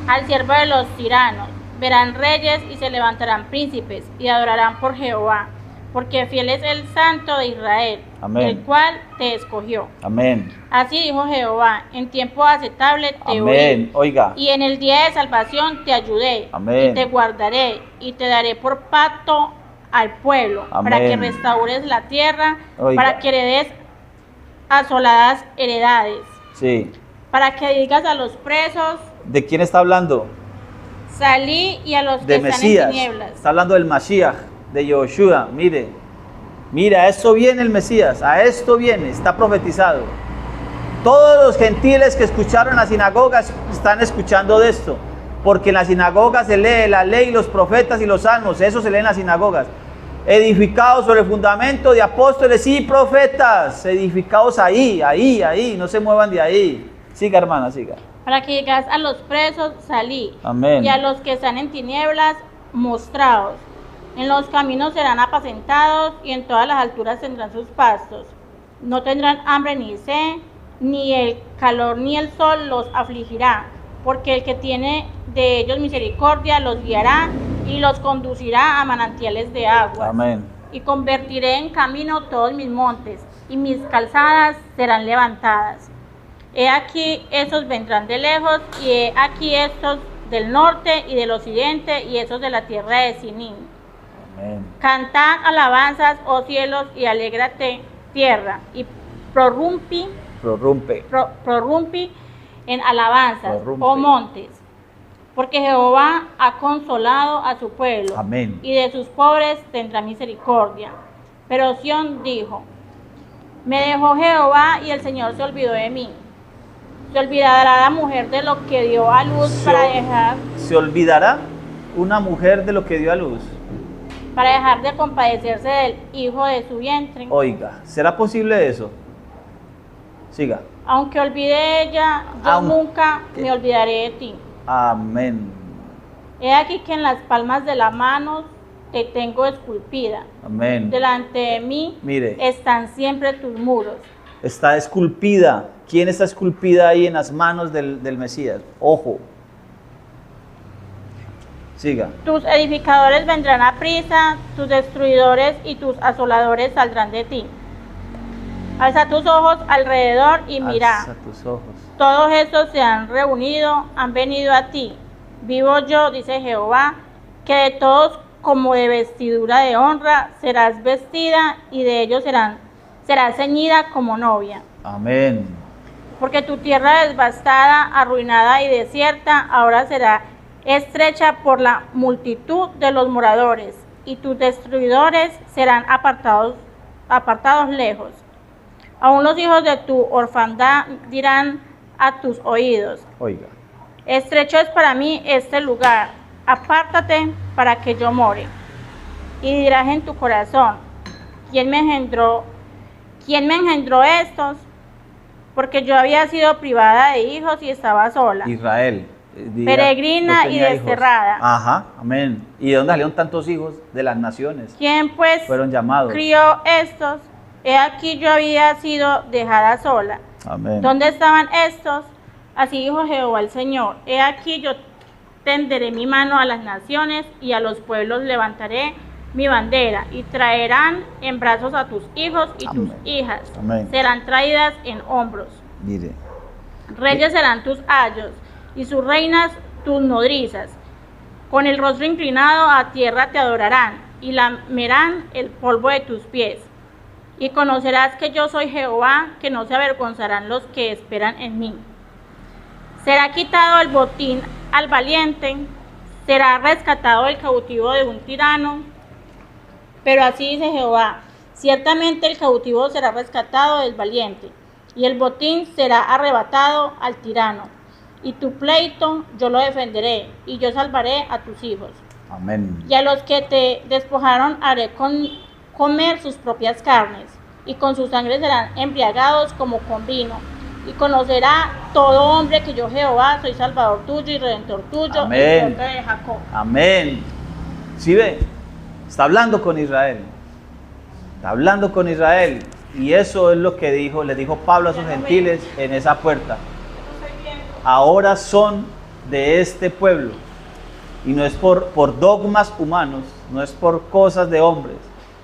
al siervo de los tiranos. Verán reyes y se levantarán príncipes y adorarán por Jehová, porque fiel es el santo de Israel, Amén. el cual te escogió. Amén. Así dijo Jehová, en tiempo aceptable te Amén. oí, Oiga. y en el día de salvación te ayudé, Amén. y te guardaré, y te daré por pacto al pueblo, Amén. para que restaures la tierra, Oiga. para que heredes asoladas heredades, Sí. para que digas a los presos, ¿De quién está hablando? salí, y a los De que están Mesías. en tinieblas. Está hablando del Mashiach, de Yehoshua. Mire, a esto viene el Mesías, a esto viene, está profetizado. Todos los gentiles que escucharon las sinagogas están escuchando de esto, porque en las sinagogas se lee la ley, los profetas y los salmos, eso se lee en las sinagogas. Edificados sobre el fundamento de apóstoles y profetas, edificados ahí, no se muevan de ahí. Siga, hermana, siga. Para que digas a los presos, salí, Amén. y a los que están en tinieblas, mostraos. En los caminos serán apacentados, y en todas las alturas tendrán sus pastos. No tendrán hambre ni sed, ni el calor ni el sol los afligirá, porque el que tiene de ellos misericordia los guiará y los conducirá a manantiales de agua. Amén. Y convertiré en camino todos mis montes, y mis calzadas serán levantadas. He aquí estos vendrán de lejos, y he aquí estos del norte y del occidente, y estos de la tierra de Sinín. Amén. Cantad alabanzas, oh cielos, y alégrate tierra, y prorrumpi en alabanzas, Prorrumpe. oh montes, porque Jehová ha consolado a su pueblo. Amén. Y de sus pobres tendrá misericordia. Pero Sión dijo, Me dejó Jehová y el Señor se olvidó de mí. Se olvidará la mujer de lo que dio a luz ¿Se olvidará una mujer de lo que dio a luz? para dejar de compadecerse del hijo de su vientre? Oiga, ¿será posible eso? Siga. Aunque olvide ella, yo nunca me olvidaré de ti. Amén. He aquí que en las palmas de la mano te tengo esculpida. Amén. Delante de mí Mire, están siempre tus muros. está esculpida. ¿Quién está esculpida ahí en las manos del Mesías? Ojo. Siga. Tus edificadores vendrán a prisa, tus destruidores y tus asoladores saldrán de ti. Alza tus ojos alrededor y mira. Alza tus ojos. Todos estos se han reunido, han venido a ti. Vivo yo, dice Jehová, que de todos como de vestidura de honra serás vestida y de ellos serás ceñida como novia. Amén. Porque tu tierra devastada, arruinada y desierta, ahora será estrecha por la multitud de los moradores, y tus destruidores serán apartados lejos. Aún los hijos de tu orfandad dirán a tus oídos: Oiga. estrecho es para mí este lugar, apártate para que yo more. Y dirás en tu corazón: ¿quién me engendró estos? Porque yo había sido privada de hijos y estaba sola, Israel. peregrina y desterrada. Ajá, amén. ¿Y de dónde salieron tantos hijos? De las naciones. ¿Quién pues Fueron llamados. crió estos? He aquí yo había sido dejada sola. Amén. ¿Dónde estaban estos? Así dijo Jehová el Señor: he aquí yo tenderé mi mano a las naciones y a los pueblos levantaré mi bandera, y traerán en brazos a tus hijos y tus hijas. Amén. Serán traídas en hombros. Mire. Reyes serán tus ayos y sus reinas tus nodrizas. Con el rostro inclinado a tierra te adorarán y lamerán el polvo de tus pies. Y conocerás que yo soy Jehová, que no se avergonzarán los que esperan en mí. Será quitado el botín al valiente, será rescatado el cautivo de un tirano. Pero así dice Jehová: ciertamente el cautivo será rescatado del valiente, y el botín será arrebatado al tirano. Y tu pleito yo lo defenderé, y yo salvaré a tus hijos. Amén. Y a los que te despojaron haré comer sus propias carnes, y con su sangre serán embriagados como con vino. Y conocerá todo hombre que yo Jehová soy salvador tuyo y redentor tuyo, Amén. el roca de Jacob. Amén. ¿Sí ve? Está hablando con Israel. Está hablando con Israel. Y eso es lo que le dijo Pablo a sus gentiles en esa puerta. Ahora son de este pueblo. Y no es por dogmas humanos, no es por cosas de hombres,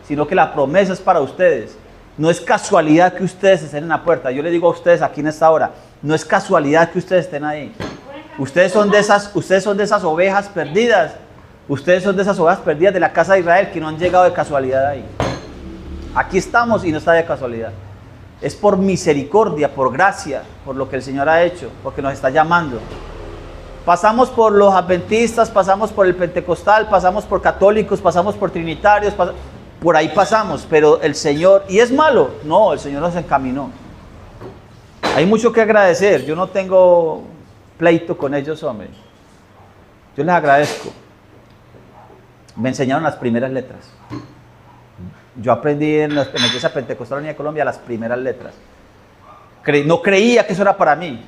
sino que la promesa es para ustedes. No es casualidad que ustedes estén en la puerta. Yo les digo a ustedes aquí en esta hora, no es casualidad que ustedes estén ahí. Ustedes son de esas ovejas perdidas. Ustedes son de esas ovejas perdidas de la casa de Israel que no han llegado de casualidad ahí. Aquí estamos y no está de casualidad. Es por misericordia, por gracia, por lo que el Señor ha hecho, porque nos está llamando. Pasamos por los adventistas, pasamos por el pentecostal, pasamos por católicos, pasamos por trinitarios, por ahí pasamos, pero el Señor, ¿y es malo? No, el Señor nos encaminó. Hay mucho que agradecer. Yo no tengo pleito con ellos, hombre. Yo les agradezco. Me enseñaron las primeras letras. Yo aprendí en la iglesia pentecostal de Colombia las primeras letras. No creía que eso era para mí,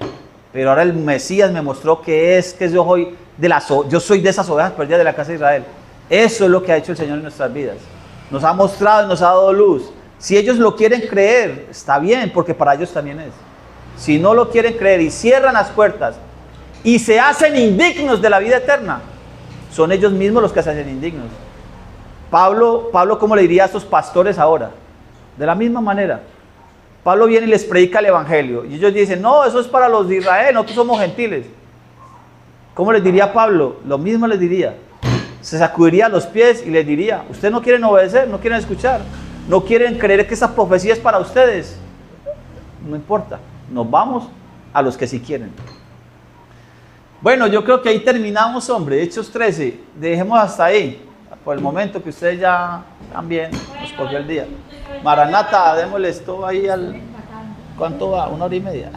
pero ahora el Mesías me mostró que yo soy de esas ovejas perdidas de la casa de Israel. Eso es lo que ha hecho el Señor en nuestras vidas. Nos ha mostrado y nos ha dado luz. Si ellos lo quieren creer, está bien, porque para ellos también es. Si no lo quieren creer y cierran las puertas y se hacen indignos de la vida eterna, son ellos mismos los que se hacen indignos. Pablo, ¿cómo le diría a estos pastores ahora? De la misma manera. Pablo viene y les predica el evangelio. Y ellos dicen: no, eso es para los de Israel, nosotros somos gentiles. ¿Cómo les diría Pablo? Lo mismo les diría. Se sacudiría los pies y les diría: ustedes no quieren obedecer, no quieren escuchar, no quieren creer que esa profecía es para ustedes. No importa, nos vamos a los que sí quieren. Bueno, yo creo que ahí terminamos, hombre. Hechos 13, dejemos hasta ahí, por el momento, que ustedes ya también nos cogió el día. Maranata. Maranata, démosle esto ahí al... ¿Cuánto va? 1 hora y media.